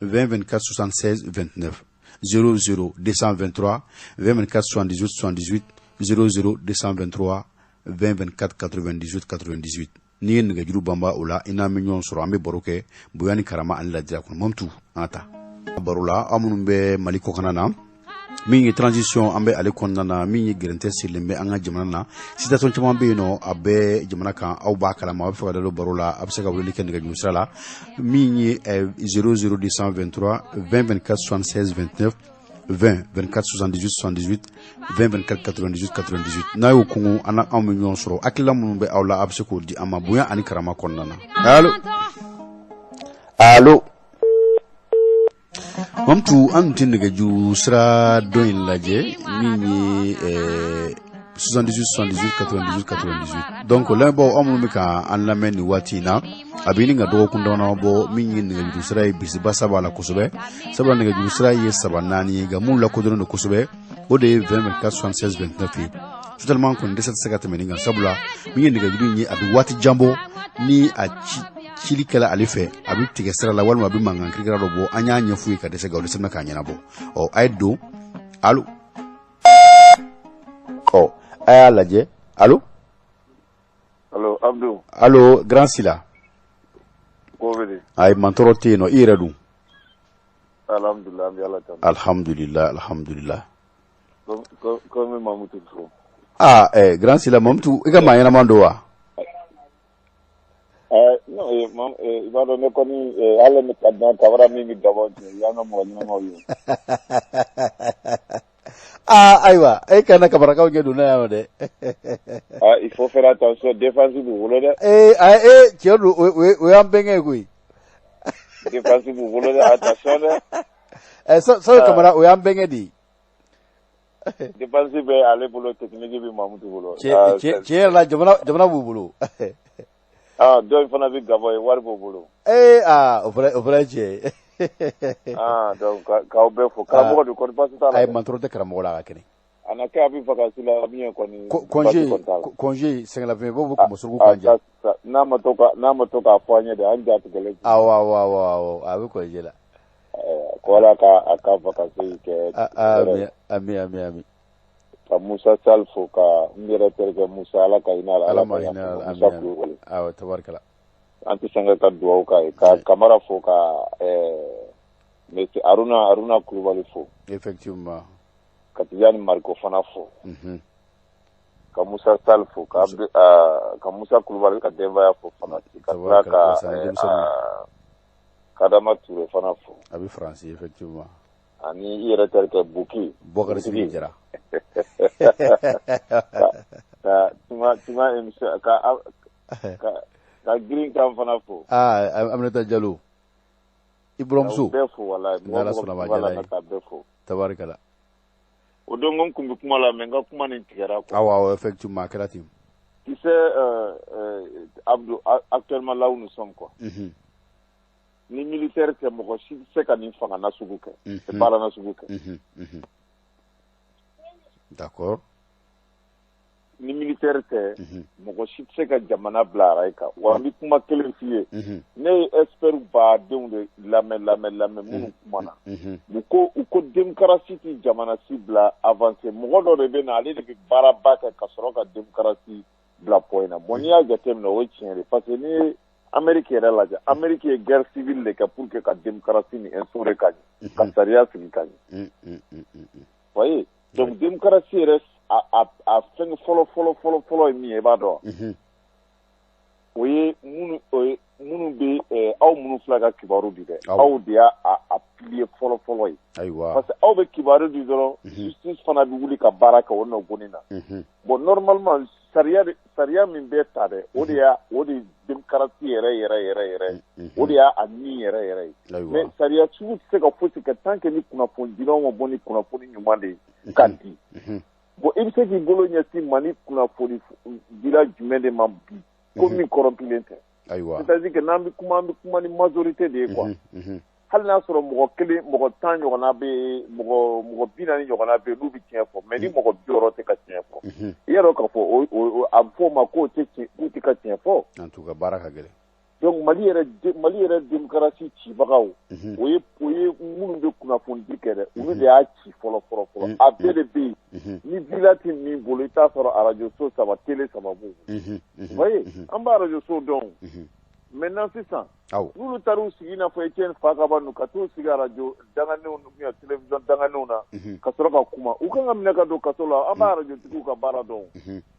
20 24 76 29 00 223 20 24 78 78 00 223 20 24 98 98 n'i ye nɛgɛjuru banba o la i n'an bɛ ɲɔgɔn sɔrɔ an bɛ baro kɛ bonya ni karama ani ladira kɔnɔ Mamutu an ka taa baro la aw minnu bɛ mali kɔkan na min ye transition an bɛ ale kɔnɔna na min ye gɛrɛntɛ sirilen bɛ an ka jamana na situation caman bɛ yen nɔ a bɛ jamana kan aw b'a kalama a bɛ fɛ ka da don baro la a bɛ se ka weleli kɛ nɛgɛjuru sira la min ye 00 223 20 24 76 29 20 24 78 78 20 24 98 98 n'a y'o kungo an anw bɛ ɲɔgɔn sɔrɔ hakilila minnu bɛ aw la a bɛ se k'o di an ma bonya ani karama kɔnɔna na allo Mamutu an tɛ nɛgɛjuru sira dɔ in lajɛ min ye 78 78 98 98 donc lamɛnbaaw aw minnu bɛ ka an lamɛn nin waati in na a bɛ ɲini ka dɔgɔkun dama bɔ min ye nɛgɛjuru sira ye bisibasa b'a la kosɛbɛ sabula nɛgɛjuru sira ye 3 ye nka minnu lakodɔnnen don kosɛbɛ o de ye 20 24 76 29 ye totalement kɔni dɛsɛ tɛ se ka tɛmɛ nin kan sabula min ye nɛgɛjuru in ye a bɛ waati jan bɔ ni a cili kɛla ale fɛ a bɛ tigɛ sira la walima a bɛ mankan kirikara dɔ bɔ an y'a ɲɛf'u ye ka dɛsɛ nka olu sɛbɛn k'a ɲɛnabɔ a ye don allo a y'a lajɛ allo Abdou allo Grand Sila ko bɛ di ayi mantɔrɔ tɛ yen nɔ i yɛrɛ dun alhamdulillah an bɛ Ala tanu alhamdulillah ko min Mamutu fo Grand Sila Mamutu i ka maa ɲɛnaman don wa non i b'a dɔn ne kɔni hali ne ka dan kabara min bɛ dabɔ yan ka mɔgɔ ɲɛnamaw ye ayiwa e kana kabarakaw ɲɛ don ne yan dɛ il faut faire attention défense b'u bolo dɛ tiɲɛ don o y'an bɛnkɛ koyi défense b'u bolo dɛ attention dɛ sɔrɔ kamara o y'an bɛnkɛ de ye dépense bɛ ale bolo technique bɛ Mamutu bolo tiɲɛ yɛrɛ la jamana b'u bolo dɔw fana bɛ Gabon ye wari b'u bolo o fana tiɲɛ donc k'aw bɛɛ fo karamɔgɔ de kɔni baasi t'a la a ye mantoro tɛ karamɔgɔ la a ka kɛnɛ a na kɛ a bɛ vacances la min kɔni congé sɛgɛnlafiɲɛ b'o ka muso kan ja n'a ma to k'a fɔ an ye de an ja tigɛlen awɔ a bɛ congé la ko Ala ka a ka vacances kɛ ami ka Musa Sall fo ka n yɛrɛ terikɛ Musa Ala ka hinɛ Ala ka Musa Kulubali awɔ tabarikala an tɛ sɛgɛn ka dugawu k'a ye ka Kamara fo ka Monsieur Aruna Kulubali fo effectivement ka Tijani Mariko fana fo ka Musa Sall fo ka Musa Kulubali ka denbaya fo fana ka tila ka Kadama Ture fana fo a bɛ Faransi effectivement ani i yɛrɛ terikɛ Buki Bokari Sigi Jara ka tuma émission ka girin kan fana fo Aminata Diallo i buramuso bɛɛ fo walahi n'Ala sɔnna ma jala ye ka bɛɛ fo tabarikala o don n kun bɛ kuma la mais n ka kuma nin tigɛra quoi awɔ effectivement a kɛra ten tu sais Abdou actuellement là où nous sommes quoi ni militaire tɛ mɔgɔ si tɛ se ka nin fanga nasugu kɛ baara nasugu kɛ d'accord ni militaire tɛ mɔgɔ si tɛ se ka jamana bila arayi kan wa n bɛ kuma kelen f'i ye ne ye expert badenw de lamɛn minnu kumana u ko démocratie tɛ jamana si bila avancé mɔgɔ dɔ de bɛ na ale de bɛ baaraba kɛ ka sɔrɔ ka démocratie bila point na bon n'i y'a jateminɛ o ye tiɲɛ de parce que n'i ye Amérique yɛrɛ lajɛ Amérique ye guerre civile de kɛ pour que ka démocratie ni instaurer ka ɲɛ ka sariya sigi ka ɲɛ voyez donc démocratie yɛrɛ a fɛn fɔlɔ ye min ye i b'a dɔn o ye minnu bɛ aw minnu filɛ ka kibaru di dɛ aw de y'a pilier fɔlɔ ye parce que aw bɛ kibaru di dɔrɔn justice fana bɛ wuli ka baara kɛ o nɔ goni na bon normalement sariya min bɛ ta dɛ o de démocratie yɛrɛ o de y'a min yɛrɛ ye mais sariya sugu tɛ se ka fosi kɛ tant que ni kunnafonidilaw ma bɔ ni kunnafoni ɲuman de ye ka di bon i bɛ se k'i bolo ɲɛsin Mali kunnafoni dila jumɛn de ma bi ko min kɔrɔnpilen tɛ c'est-à-dire que n'an bɛ kuma ni majorité de ye quoi hali n'a sɔrɔ mɔgɔ 10 ɲɔgɔnna bɛ yen mɔgɔ 40 ɲɔgɔnna bɛ yen n'u bɛ tiɲɛ fɔ mais ni mɔgɔ 60 tɛ ka tiɲɛ fɔ i y'a dɔn k'a fɔ a bɛ fɔ o ma k'u tɛ ka tiɲɛ fɔ en tout cas baara ka gɛlɛn donc Mali yɛrɛ démocratie cibagaw o ye minnu bɛ kunnafonidi kɛ dɛ olu de y'a ci fɔlɔ a bɛɛ de bɛ yen ni villa tɛ min bolo i t'a sɔrɔ radio so 3 télé 3 b'u voyez an b'a radio so dɔn maintenant sisan n'olu taara u sigi i n'a fɔ Etienne Fakaba ninnu ka t'u sigi radio danganenw ou télévision danganenw na ka sɔrɔ ka kuma u kan ka minɛ ka don kaso la an b'a radio tigiw ka baara dɔn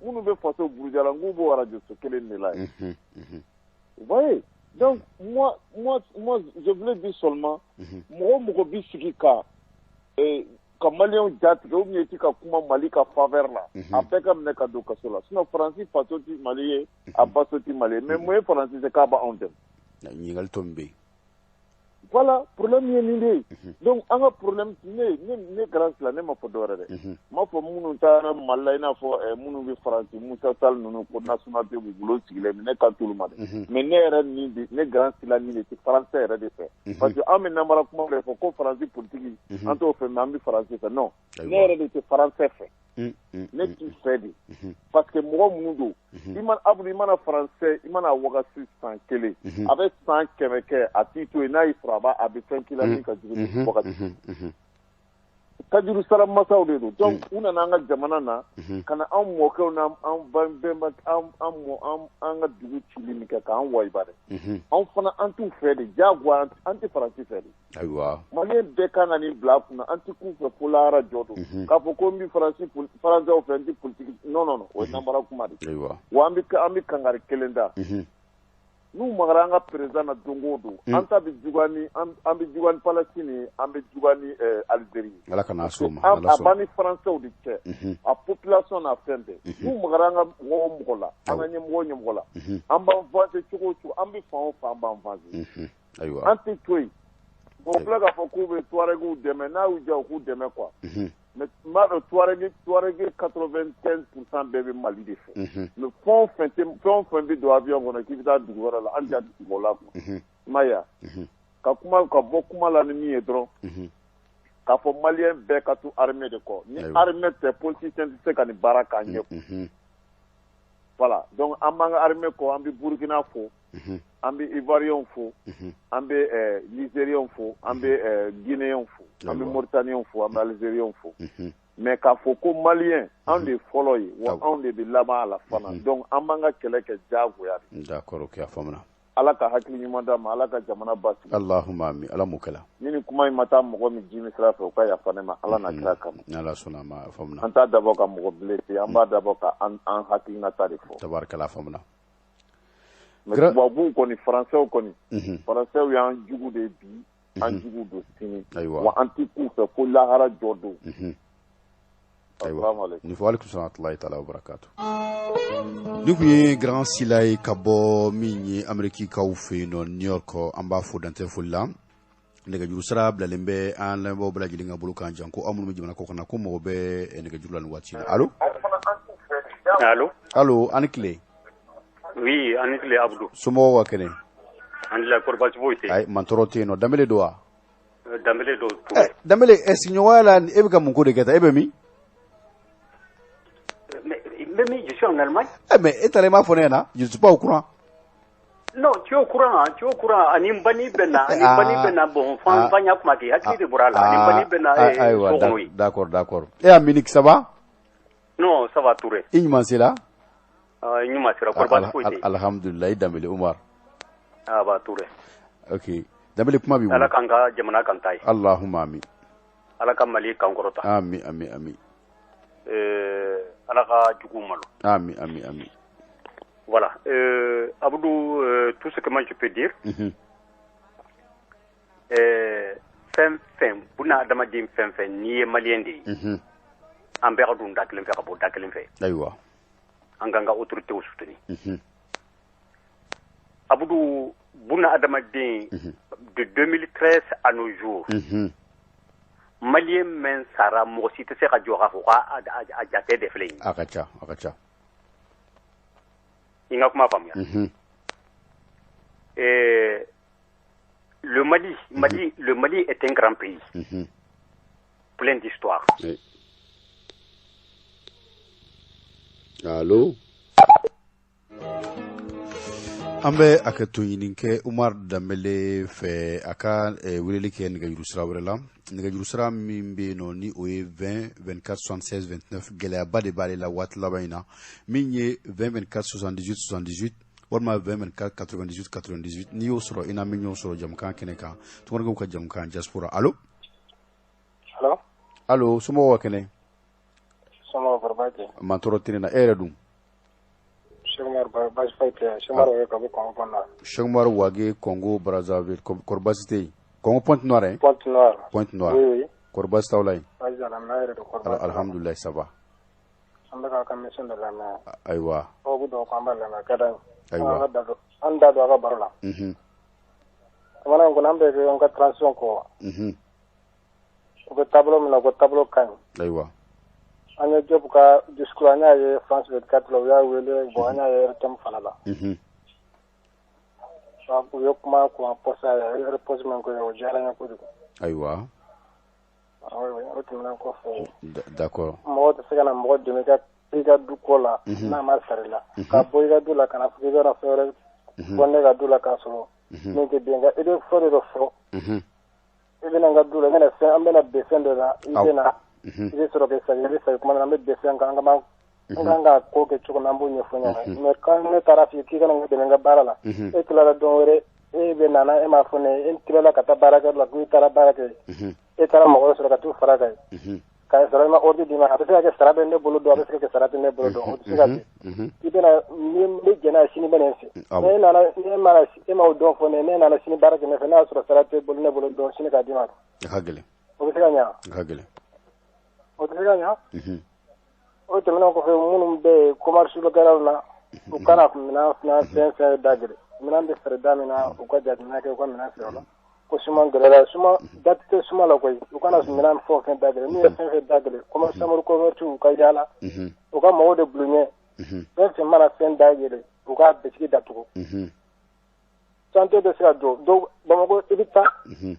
minnu bɛ faso buruja la n k'u b'o radio so kelen de la ye vous voyez donc moi je voulais dire seulement mɔgɔ bɛ sigi ka maliyɛnw jatigɛ ou bien i ti ka kuma Mali ka faveur la a bɛɛ ka minɛ ka don kaso la sinon Faransi faso tɛ Mali ye a baso tɛ Mali ye mais mun ye Faransi c'est k'a b'anw dɛmɛ ɲininkali tɔ min bɛ yen voilà problème ye nin de ye donc an ka problème ne grand sila ne ma fɔ dɔwɛrɛ dɛ n m'a fɔ minnu taara Mali la i n'a fɔ minnu bɛ Faransi Musa Sall ninnu ko nationalité b'u bolo sigilen mais ne kan t'olu ma dɛ mais ne yɛrɛ ne grand sila nin de tɛ Faransɛ yɛrɛ de fɛ parce que an bɛ namara kuma de fɔ ko Faransi politique an t'o fɛ mais an bɛ Faransi fɛ non ne yɛrɛ de tɛ Faransɛ fɛ ne t'u fɛ de parce que mɔgɔ minnu don i mana Faransɛ i mana wagasi san kelen a bɛ san 100 kɛ a t'i to yen n'a y'i sɔrɔ a bɛ fɛn k'i la min ka jugu ni wagati kajuru sara masaw de don donc u nana an ka jamana na ka na an mɔkɛw an ka dugu cili min kɛ k'an wayiba dɛ anw fana an t'u fɛ de diyagoya an tɛ Faransi fɛ de maliyɛn bɛɛ kan ka nin bila a kunna an tɛ k'u fɛ fo lahara jɔ don k'a fɔ ko n bɛ Faransɛw fɛ n tɛ politiki non o ye nanbara kuma de wa an bɛ kangari kelen da n'u magara an ka président na don o don an ta bɛ juguya ni Palestine ye an bɛ juguya ni Algérie ye Ala kana s'o ma a b'an ni Faransɛw de cɛ a population n'a fɛn bɛɛ n'u magara an ka mɔgɔ la an ka ɲɛmɔgɔ la an b'an vanser cogo o cogo an bɛ fan o fan an b'an vanser an tɛ to yen bon filɛ k'a fɔ k'u bɛ Tuaregiw dɛmɛ n'a y'u diya u k'u dɛmɛ quoi mais m'a dɔn Touareg 95% bɛɛ bɛ Mali de fɛ mais fɛn o fɛn bɛ don avion kɔnɔ k'i bɛ taa dugu wɛrɛ la an tɛ dugu o la quoi ma ya ka bɔ kuma la ni min ye dɔrɔn k'a fɔ maliyɛn bɛɛ ka to armée de kɔ ni armée tɛ politicien tɛ se ka nin baara k'a ɲɛ voilà donc an b'an ka armée kɔ an bɛ Burkina fo an bɛ Ivoirien fo an bɛ Nigérien fo an bɛ Guinéen fo an bɛ Mauritanien fo an bɛ Algérien fo mais k'a fɔ ko maliyɛn anw de fɔlɔ ye wa anw de bɛ laban a la fana donc an b'an ka kɛlɛ kɛ diyagoya de. D'accord, ok, a faamuna. Ala ka hakili ɲuman d'a ma, Ala ka jamana basigi. Allahumma amin, Ala m'o kɛla. Ni nin kuma in ma taa mɔgɔ min jimi sira fɛ o ka yafa ne ma, Ala n'a kira kama. Ni Ala sɔnna ma, a faamuna. An t'a dabɔ ka mɔgɔ blessé, an b'a dabɔ ka an hakilinata de fɔ. Tabarikala, a faamuna. Mais tubabuw kɔni, français kɔni, français y'an jugu de bi, an jugu don sini. Wa an ti k'u fɛ ko lahara jɔ don. Ni fɔ aleykum salaam wa rahmatulahi wa barakatu. Ni kun ye Grand Sila ye ka bɔ min ye Amerikikaw fɛ yen nɔ New York an b'a fo dantɛ foli la nɛgɛjuru sira bilalen bɛ an lamɛnbaaw bɛɛ lajɛlen ka bolo kan jan ko aw minnu bɛ jamana kɔ kan na ko mɔgɔ bɛ nɛgɛjuru la nin waati in na allo allo ani tile oui ani tile Abdou somɔgɔw ka kɛnɛ ani la kɔri baasi foyi tɛ ayi mantɔrɔ tɛ yen nɔ Danbele don wa Danbele don Danbele sigiɲɔgɔnya la e bɛ ka mun ko de kɛ tan e bɛ min mais je suis en Allemagne. Mais et allé ma fone na, je suis pas au courant. Non, tu es au courant, ani bani bena bon, fanya kuma ki hakili de borala, ani bani bena d'accord. Et Aminique ça va? Non, ça va Touré. Inyuma sera? Inyuma sera korban foite. Alhamdulillah Dambele Omar. Ah ba Touré. OK. Dambele kuma bi. Ala kanga jamana kantai. Allahumma amin. Ala ka Mali kankorota. Amin. Ala ka jugu malo. Amin. Voilà. Abdou, tout ce que moi je peux dire, fem, buna adama dim fem, ni malien di. An bɛɛ ka don da kelen fɛ ka bɔ da kelen fɛ. Ayiwa. An kan ka autorité soutenir. Abdou, buna adamaden de 2013 à nos jours. Malien men sara mɔgɔ si tɛ se ka jɔ k'a fɔ a jate de filɛ yen. A ka ca. I ka kuma faamuya. Le Mali est un grand pays. Plein d'histoire. Allô? An bɛ a ka to ɲini kɛ Umar Danbele fɛ a ka weleli kɛ nɛgɛjuru sira wɛrɛ la nɛgɛjuru sira min bɛ yen nɔ ni o ye 20 24 76 29 gɛlɛyaba de b'ale la waati laban in na min ye 20 24 78 78 walima 20 24 98 98 n'i y'o sɔrɔ i n'a min y'o sɔrɔ jamukan kɛnɛ kan tunkarakew ka jamukan diaspora allo allo somɔgɔw ka kɛnɛ somɔgɔw kɔrɔ baasi tɛ mantɔrɔ tɛ ne na e yɛrɛ dun Cheikh Umar Wage Congo Brazzaville kɔrɔ baasi tɛ yen Congo Pointe Noire oui kɔrɔ baasi t'aw la yen alhamdulillah ça va an bɛ ka mission de lamɛn ayiwa aw bɛ dɔn k'an b'a lamɛn ka d'an ye ayiwa an da don a ka baro la jamana in kɔnɔ an bɛ kɛ an ka transition kɔ u bɛ taabolo min na ko taabolo ka ɲi ayiwa an ye Job ka discours an y'a ye France 24 la u y'a wele bon an y'a ye RTM fana la u ye kuma pɔsɛ a ye repose min ko ye o diyara n ye kojugu ayiwa o tɛmɛnen kɔfɛ d'accord mɔgɔ tɛ se ka na mɔgɔ dɛmɛ i ka du ko la n'a ma sara i la ka bɔ i ka du la ka na fɔ i bɛna fɛn wɛrɛ bɔ ne ka du la k'a sɔrɔ min tɛ den i bɛ fɔ de dɔ fɔ i bɛna n ka du la an bɛna bɛn fɛn dɔ la i bɛna i bɛ sɔrɔ kɛ sagi i bɛ sagi kuma na an bɛ bɛn fɛn kan an kan ka ko kɛ cogo min an b'o ɲɛfɔ ɲɔgɔn ye mais quand ne taara f'i k'i kana n dɛmɛ n ka baara la e tilala don wɛrɛ e bɛ nana e m'a fɔ ne e tilala ka taa baarakɛ la k'i taara baara kɛ e taara mɔgɔ sɔrɔ ka t'u fara kan ye k'a sɔrɔ i ma ordre d'i ma a bɛ se ka kɛ sara bɛ ne bolo dɔn a bɛ se ka kɛ sara tɛ ne bolo dɔn o tɛ se ka kɛ i bɛna ni jɛn n'a ye sini bɛ nin fɛ e m'o dɔn fɔ ne nana sini baara kɛ ne fɛ n'a y'a sɔrɔ sara tɛ ne bolo dɔn sini k'a d'i ma ka gɛlɛn o bɛ se ka ɲɛ o tɛ se ka ɲɛ o tɛmɛnen kɔfɛ minnu bɛ yen commerce la u kana minɛn fɛn da gɛrɛ minɛn bɛ feere da min na u ka jateminɛ kɛ u ka minɛn feere o la ko suman gɛlɛla suman date tɛ suma la koyi u kana minɛn fɔ fɛn da gɛlɛn n'u ye fɛn fɛn da gɛlɛn comme chambre commerce u ka yaala u ka mɔgɔw de bulonɲɛ fɛn fɛn mana fɛn da yɛlɛ u ka bitigi datugu santé bɛ se ka jɔ dɔw Bamako i bɛ taa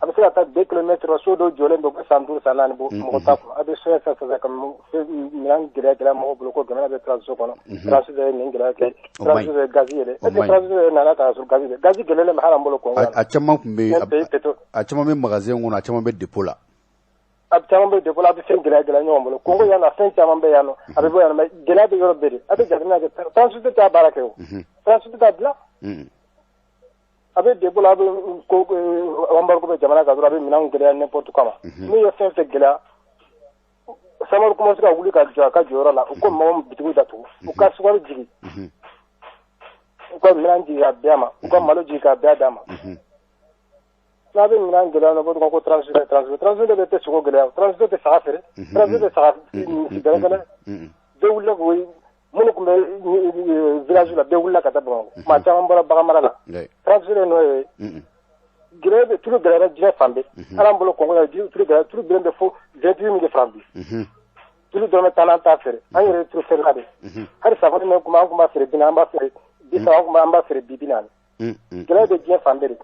a bɛ se ka taa 2 kilomètres so dɔw jɔlen bɛ ko san 5 san 4 bɔ mɔgɔ t'a kun a bɛ fɛn fɛn ka minɛn gɛlɛya mɔgɔw bolo ko jamana bɛ transition kɔnɔ transition ye nin gɛlɛya kɛ transition ye gaz yɛlɛ est-ce que transition nana ka sɔrɔ gaz gɛlɛlen bɛ hali an bolo Congo a caman kun bɛ a caman bɛ magasin kɔnɔ a caman bɛ dépôt la a caman bɛ dépôt la a bɛ fɛn gɛlɛya ɲɔgɔn bolo Congo yan nɔ fɛn caman bɛ yan nɔ a bɛ bɔ yan nɔ mais gɛlɛya bɛ yɔrɔ bɛɛ de a bɛ jateminɛ kɛ transition t'a baara kɛ o transition t'a dilan a bɛ dépôt la a bɛ ko embargo bɛ jamana kan dɔrɔn a bɛ minɛnw gɛlɛya n'importe comment n'u ye fɛn fɛn gɛlɛya samaro commence ka wuli ka jɔ a ka jɔyɔrɔ la u ko mɔgɔw min bitigiw datugu u ka sukaro jigi u ka minɛn jigi k'a bɛɛ ma u ka malo jigi k'a bɛɛ d'a ma n'a bɛ minɛn gɛlɛya n'o bɛ ko transition de bɛ tɛ sogo gɛlɛya transition tɛ saga feere transition tɛ saga gɛlɛn bɛɛ wulila k'o minnu tun bɛ village la bɛɛ wulila ka taa Bamakɔ maa caman bɔra bagan mara la transition n'o ye gɛlɛya bɛ tulu gɛlɛyara diɲɛ fan bɛɛ hali an bolo Congo yan tulu gɛlɛn bɛ fo 28 000 francs bi tulu dɔrɔmɛ 10 an t'a feere an yɛrɛ ye tulu feerela de hali safari min kuma an kun b'a feere 40 an b'a feere 30 an b'a feere 40 gɛlɛya bɛ diɲɛ fan bɛɛ de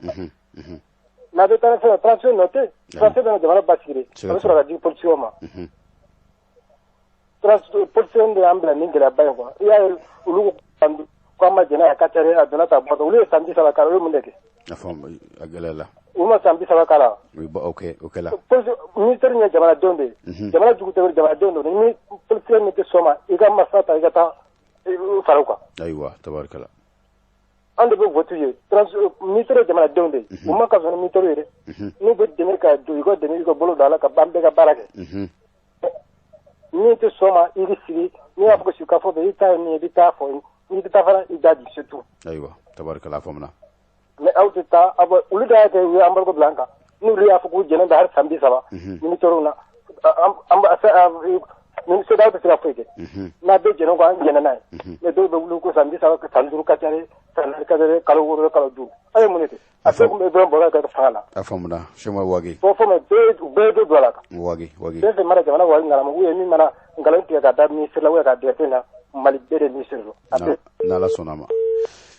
n'a bɛ taa fɛn transition nɔ tɛ transition bɛ jamana basigi de a bɛ sɔrɔ ka di policiers ma policiers de y'an bila nin gɛlɛyaba in kɔnɔ i y'a ye olu ko an ma jɛnɛ a ka ca dɛ a donna ta bɔ olu ye san 30 k'a la olu ye mun de kɛ a gɛlɛya la u ma san 30 k'a la ok la ministère ye jamanadenw de ye jamana jugu tɛ jamanadenw de ni policier min tɛ sɔn ma i ka masa ta i ka taa fara u kan ayiwa tabarikala an de bɛ vote ye ministère ye jamanadenw de ye u ma ka sɔn ni ministère ye dɛ n'u bɛ dɛmɛ ka don i ka dɛmɛ i ka bolo don a la ka ban bɛɛ ka baara kɛ min tɛ sɔn ma i bɛ sigi n'i y'a fɔ ko sukafo bɛ i ta ye min ye i bɛ taa fɔ n'i bɛ taa fana i da di surtout ayiwa tabarikala faamuna mais aw tɛ taa olu de y'a kɛ u ye embargo bila an kan n'olu y'a fɔ k'u jɛnnen bɛ hali san 30 ministère na ministère aw tɛ se ka foyi kɛ n'a bɛɛ jɛnnen ko an jɛnna n'a ye mais dɔw bɛ wuli ko san 30 san 5 ka ca dɛ san 4 ka ca dɛ kalo 6 kalo 5 a ye mun de kɛ a bɛɛ tun bɛ dɔrɔn bɔra ka fanga la a faamuna Chema Wage fɔ mais bɛɛ de don a la Wage bɛɛ fɛ mara jamana wari ngalama u ye min mana ngalon tigɛ ka da ministère la ou ka directeur na Mali bɛɛ de ministère do n'Ala sɔnna ma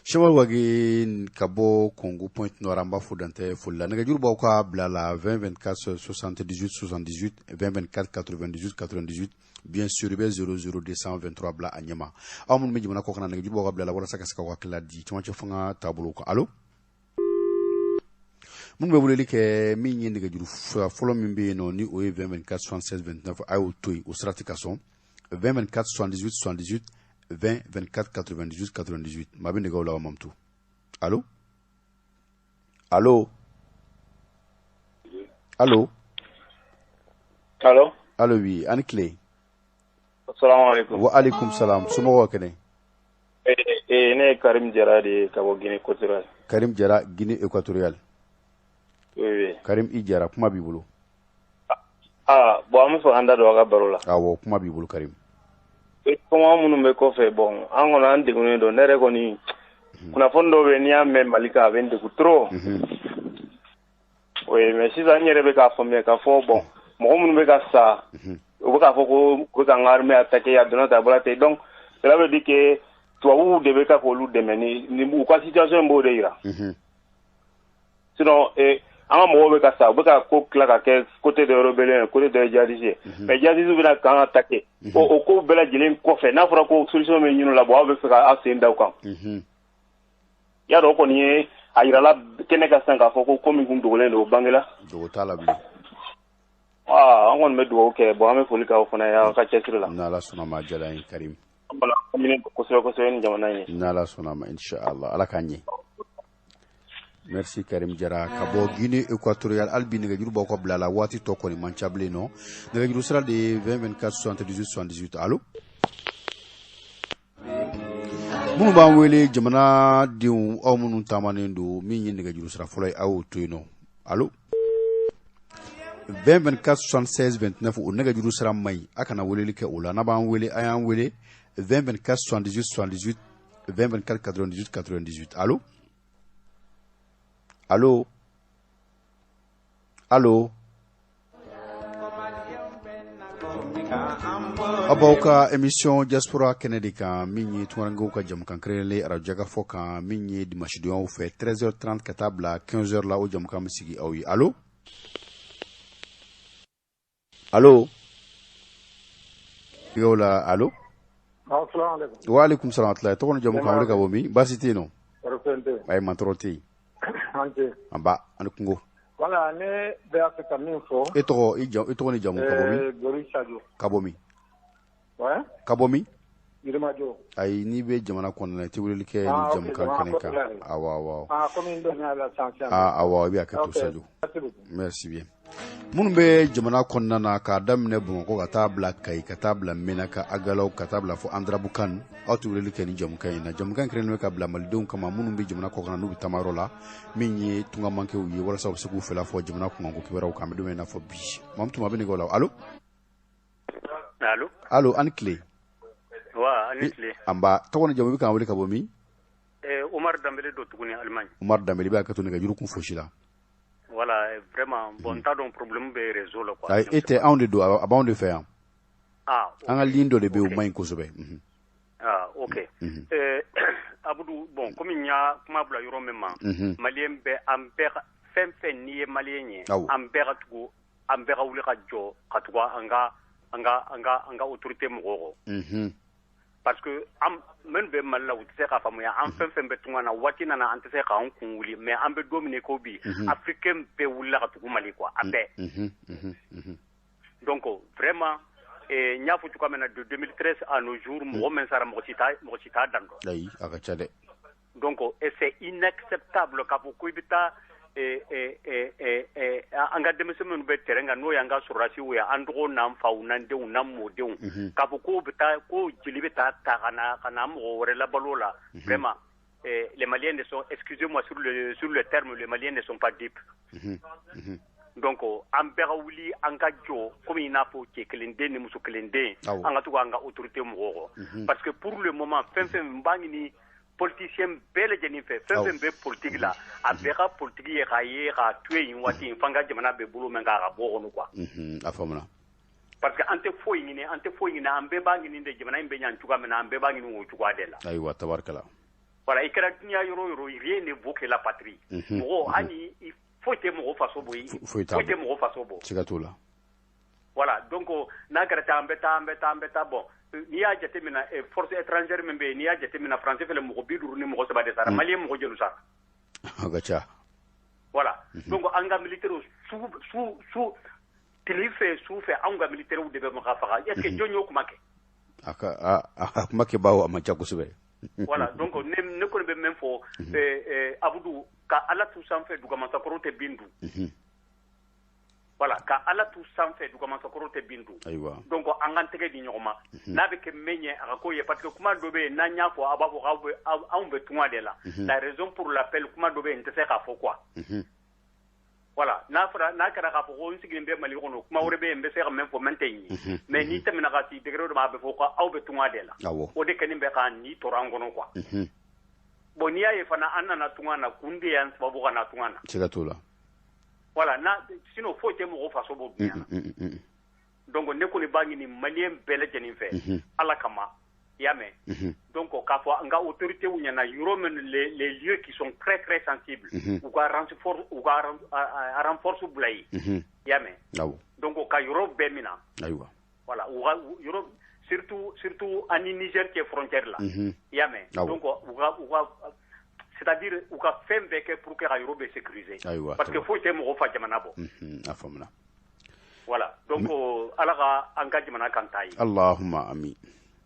Chema Wage ka bɔ Congo Point Nord an b'a fo dantɛ foli la nɛgɛjuru b'aw ka bila la 20 24 78 78 20 24 98 98 bien sûr bɛ 00 223 bila a ɲɛma aw minnu bɛ jamana kɔ kana nɛgɛjuru b'aw ka bila la walasa ka se ka hakilila di cɛmancɛ fanga taabolo kan allo minnu bɛ weleli kɛ min ye nɛgɛjuru fɔlɔ min bɛ yen nɔ ni o ye 20 24 76 29 a y'o to yen o sira tɛ ka sɔn 20 24 78 78 20 24 98 98 maa bɛ nɛgɛw la wa Mamutu allo allo allo allo allo oui ani tile assalamu alaikum wa alaikum salam somɔgɔw kɛnɛ ne ye Karim Jara de ye ka bɔ Guinée équatoriale Karim Jara Guinée équatoriale oui Karim i Jara kuma b'i bolo bon an bɛ fɛ an da don a ka baro la awɔ kuma b'i bolo Karim kɔngɔ minnu bɛ kɔfɛ bon an kɔni an degunnen don ne yɛrɛ kɔni kunnafoni dɔw bɛ n'i y'a mɛn Mali kan a bɛ n degun trop oui mais sisan n yɛrɛ bɛ k'a faamuya k'a fɔ bon mɔgɔ minnu bɛ ka sa u bɛ k'a fɔ ko k'an ka armée attaquer a donna ta bɔra ten donc cela veut dire que tubabuw de bɛ ka k'olu dɛmɛ ni u ka situation in b'o de yira sinon an ka mɔgɔw bɛ ka sa u bɛ ka ko tila ka kɛ côté de rebellion côté de djihadistes ye mais djihadistes bɛna k'an attaquer o ko bɛɛ lajɛlen kɔfɛ n'a fɔra ko solution bɛ ɲini o la bon aw bɛ fɛ ka aw sen da o kan y'a dɔn o kɔni ye a yirala kɛnɛ ka sisan k'a fɔ ko min kun dogolen don o bangela dogo t'a la bilen an kɔni bɛ dugawu kɛ bon an bɛ foli k'aw fana ye aw ka cɛsiri la n'Ala sɔnna ma diyara n ye Karim an bala kɔmini kosɛbɛ kosɛbɛ ni jamana in ye n'Ala sɔnna ma inchallah Ala k'an ɲɛ merci Karim Jara ka bɔ Guinée équatoriale hali bi nɛgɛjuru b'aw ka bila la waati tɔ kɔni man ca bilen nɔ nɛgɛjuru sira de ye 20 24 78 78 allo minnu b'an wele jamanadenw aw minnu taamanen don min ye nɛgɛjuru sira fɔlɔ ye a y'o to yen nɔ allo 20 24 76 29 o nɛgɛjuru sira man ɲi a kana weleli kɛ o la n'a b'an wele a y'an wele 20 24 78 78 20 24 98 98 allo allo allo abawka émission diaspora kennedy kan min ye tuŋarangew ka jamukan kerele radio ka fo kan min ye dimanche doyaw fɛ 13h30 ka taa bila 15h la o jamukan mi sigi aw ye allo allo yola allo assalamu alaikum wa alaikum salam atla to kono jamukan wala ka bo mi basiti no perfente ay mantroti ante amba an kungo wala ne be afika min fo eto ni jamu ka bo mi gori sadio ka bo mi ouais ka bo mi Yirimajo ay ni be jamana kɔnɔna ti wulili kɛ ni jamukan kɛnɛ kan awa comme une dernière la chance awa bi akato sadio merci bien minnu bɛ jamana kɔnɔna na k'a daminɛ Bamakɔ ka taa bila Kayi ka taa bila Menaka Agalaw ka taa bila fo Andrabukan aw ti wulili kɛ ni jamukan in na jamukan kɛrɛnnen bɛ ka bila malidenw kama minnu bɛ jamana kɔkan n'u bɛ tamayɔrɔ la min ye tungamankew ye walasa u bɛ se k'u fɛla fɔ jamana kunkanko kibaruyaw kan an bɛ don min na fɔ bi mamu tuma bɛ nɛgɛw la allo ani tile wa ani tile amba tɔgɔ ni jamu bɛ k'an wele ka bɔ min Umar Dambele do tuguni Allemagne Umar Dambele b'a ka to nɛgɛjuru kun fosi la voilà vraiment bon t'a dɔn problème bɛ réseau la quoi ay ete anw de do a b'anw de fɛ yan okay. an ka ligne dɔ de bɛ o man ɲi kosɛbɛ ok Abdou bon comme il y a kuma bila yɔrɔ min ma malien bɛ an bɛɛ fɛn fɛn n'i ye malien ye an bɛɛ ka tugu an bɛɛ ka wuli ka jɔ ka tugu an ka autorité mɔgɔw kɔ parce que minnu bɛ Mali la u tɛ se k'a faamuya an fɛn fɛn bɛ tunga na waati nana an tɛ se k'an kun wuli mais an bɛ don min ko bi africain bɛɛ wulila ka tugu Mali quoi a bɛɛ donc vraiment n y'a fɔ cogoya min na de 2013 à nos jours mɔgɔ min sara mɔgɔ si t'a dan dɔn ayi a ka ca dɛ donc c'est inacceptable k'a fɔ ko i bɛ taa an ka denmisɛn minnu bɛ terrain kan n'o y'an ka sɔrɔdasiw ye an dɔgɔw n'an faw n'an denw n'an mɔdenw k'a fɔ ko jeli bɛ taa ta ka na mɔgɔ wɛrɛ labalo la vraiment les Maliens ne sont, excusez-moi sur le terme, les Maliens ne sont pas dupes. Donc an bɛɛ ka wuli an ka jɔ comme i n'a fɔ cɛ kelen den ni muso kelen den an ka to k'an ka autorité mɔgɔw kɔ parce que pour le moment fɛn fɛn n b'a ɲini politicien bɛɛ lajɛlen fɛ fɛn fɛn bɛ politique la a bɛɛ ka politique ye k'a ye k'a to yen waati in f'an ka jamana bɛ bolo mɛn k'a ka bɔ kɔnɔ quoi. A faamuna. Parce que an tɛ foyi ɲini an bɛɛ b'a ɲini de jamana in bɛ ɲɛ cogoya min na an bɛɛ b'a ɲini o cogoya de la. Ayiwa tabarikala. Voilà i kɛra diɲɛ yɔrɔ o yɔrɔ rien ne vaut que la patrie. Mɔgɔ hali foyi tɛ mɔgɔ faso bɔ yen foyi tɛ mɔgɔ faso bɔ. Siga t'o la. Voilà donc n'a kɛra tan an bɛ taa bon n'i y'a jateminɛ force étrangère min bɛ yen n'i y'a jateminɛ français fɛnɛ mɔgɔ 50 ni mɔgɔ 3 de sara malien mɔgɔ joli sara. A ka ca. Voilà donc an ka militaire su tile fɛ su fɛ anw ka militaire de bɛ maka faga est-ce que jɔn y'o kuma kɛ. A kuma kɛ bawo a man ca kosɛbɛ. Voilà donc ne kɔni bɛ min fɔ Abudu ka ala tu sanfɛ dugumasakɔrɔ tɛ bin dun. Voilà ka ala tu sanfɛ dugumasakɔrɔ tɛ bin dun. Ayiwa. Donc an k'an tɛgɛ di ɲɔgɔn ma n'a bɛ kɛ min ye a ka k'o ye parce que kuma dɔ bɛ yen n'an y'a fɔ a b'a fɔ anw bɛ tunga de la la raison pour laquelle kuma dɔ bɛ yen n tɛ se k'a fɔ quoi. Voilà n'a kɛra k'a fɔ ko n sigilen bɛ Mali kɔnɔ kuma wɛrɛ bɛ yen n bɛ se ka min fɔ n tɛ yen mais n'i tɛmɛna ka si degré dɔ ma a bɛ fɔ ko aw bɛ tunga de la o de kɛlen bɛ k'an ni tɔɔrɔ an kɔnɔ quoi. Bon n'i y'a ye fana an nana tunga na kun de y'an sababu ka na tunga na. Siga t'o la. Voilà sinon foyi tɛ mɔgɔ faso bɔ dunya na. Donc ne kɔni b'a ɲini malien bɛɛ lajɛlen fɛ ala kama i y'a mɛn donc k'a fɔ an ka autorités ɲɛna yɔrɔ min les lieux qui sont très très sensibles u ka renforce bila yen i y'a mɛn donc ka yɔrɔ bɛɛ mina voilà u ka yɔrɔ surtout ani Niger cɛ frontière la i y'a mɛn donc u ka c'est-à-dire u ka fɛn bɛɛ kɛ pour que ka yɔrɔ bɛ sécuriser parce que foyi tɛ mɔgɔ fa jamana bɔ. A faamuna. Voilà donc ala ka an ka jamana kan ta ye. Allahumma amin.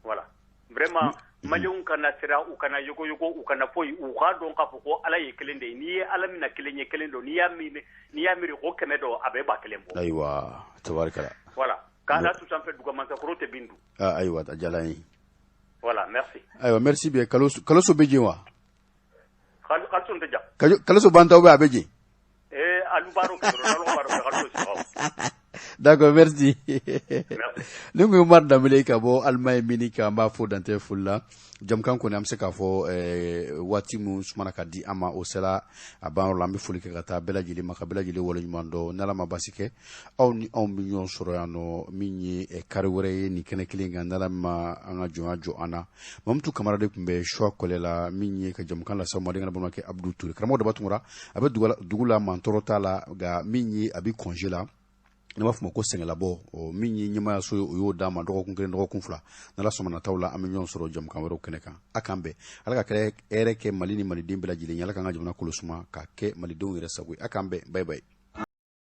Voilà vraiment maliyɛnw kana sira u kana yogoyogo u kana foyi u k'a dɔn k'a fɔ ko ala ye kelen de ye n'i ye ala mina kelen ye kelen don n'i y'a miiri ko 100 dɔ a bɛ ba kelen bɔ. Ayiwa tabarikala. Voilà k'ala tu sanfɛ dugumasakɔrɔ tɛ bin dun. Ayiwa a diyara n ye. Voilà merci. Ayiwa merci bien Kaloso bɛ jɛn wa. Kaloso tɛ ja. Kaloso b'an ta ou bien a bɛ jɛn. Alu b'a dɔn kɛ dɔrɔn Kaloso b'a dɔn kɛ Kaloso D'accord, merci. Nous nous marre d'amener Kabo, Allemagne mini Kamba fo dante fulla. Jamkan ko am se ka fo wati mu sumana ka di ama o sela aban lambe fuli ke kata bela jili makabela jili wala nyumando nala mabasike aw ni on million soro yano minyi karwere ni kene kilinga nala ma anga jo ana mamtu kamara de kumbe shwa kolela minyi ka jamkan la samo de ngana bonake Abdou Touré kramo de batungura abe dugula mantorota la ga minyi abi congela ne ma fuma ko sengela bo o minyi nyima so yo dama doko kun kren doko kun fula na la somana tawla am nyon soro jam kan wero keneka akambe alaka kere ere ke malini mali dimbela jili nyala kan jamana kulusuma ka ke mali don ire sagui akambe bye bye.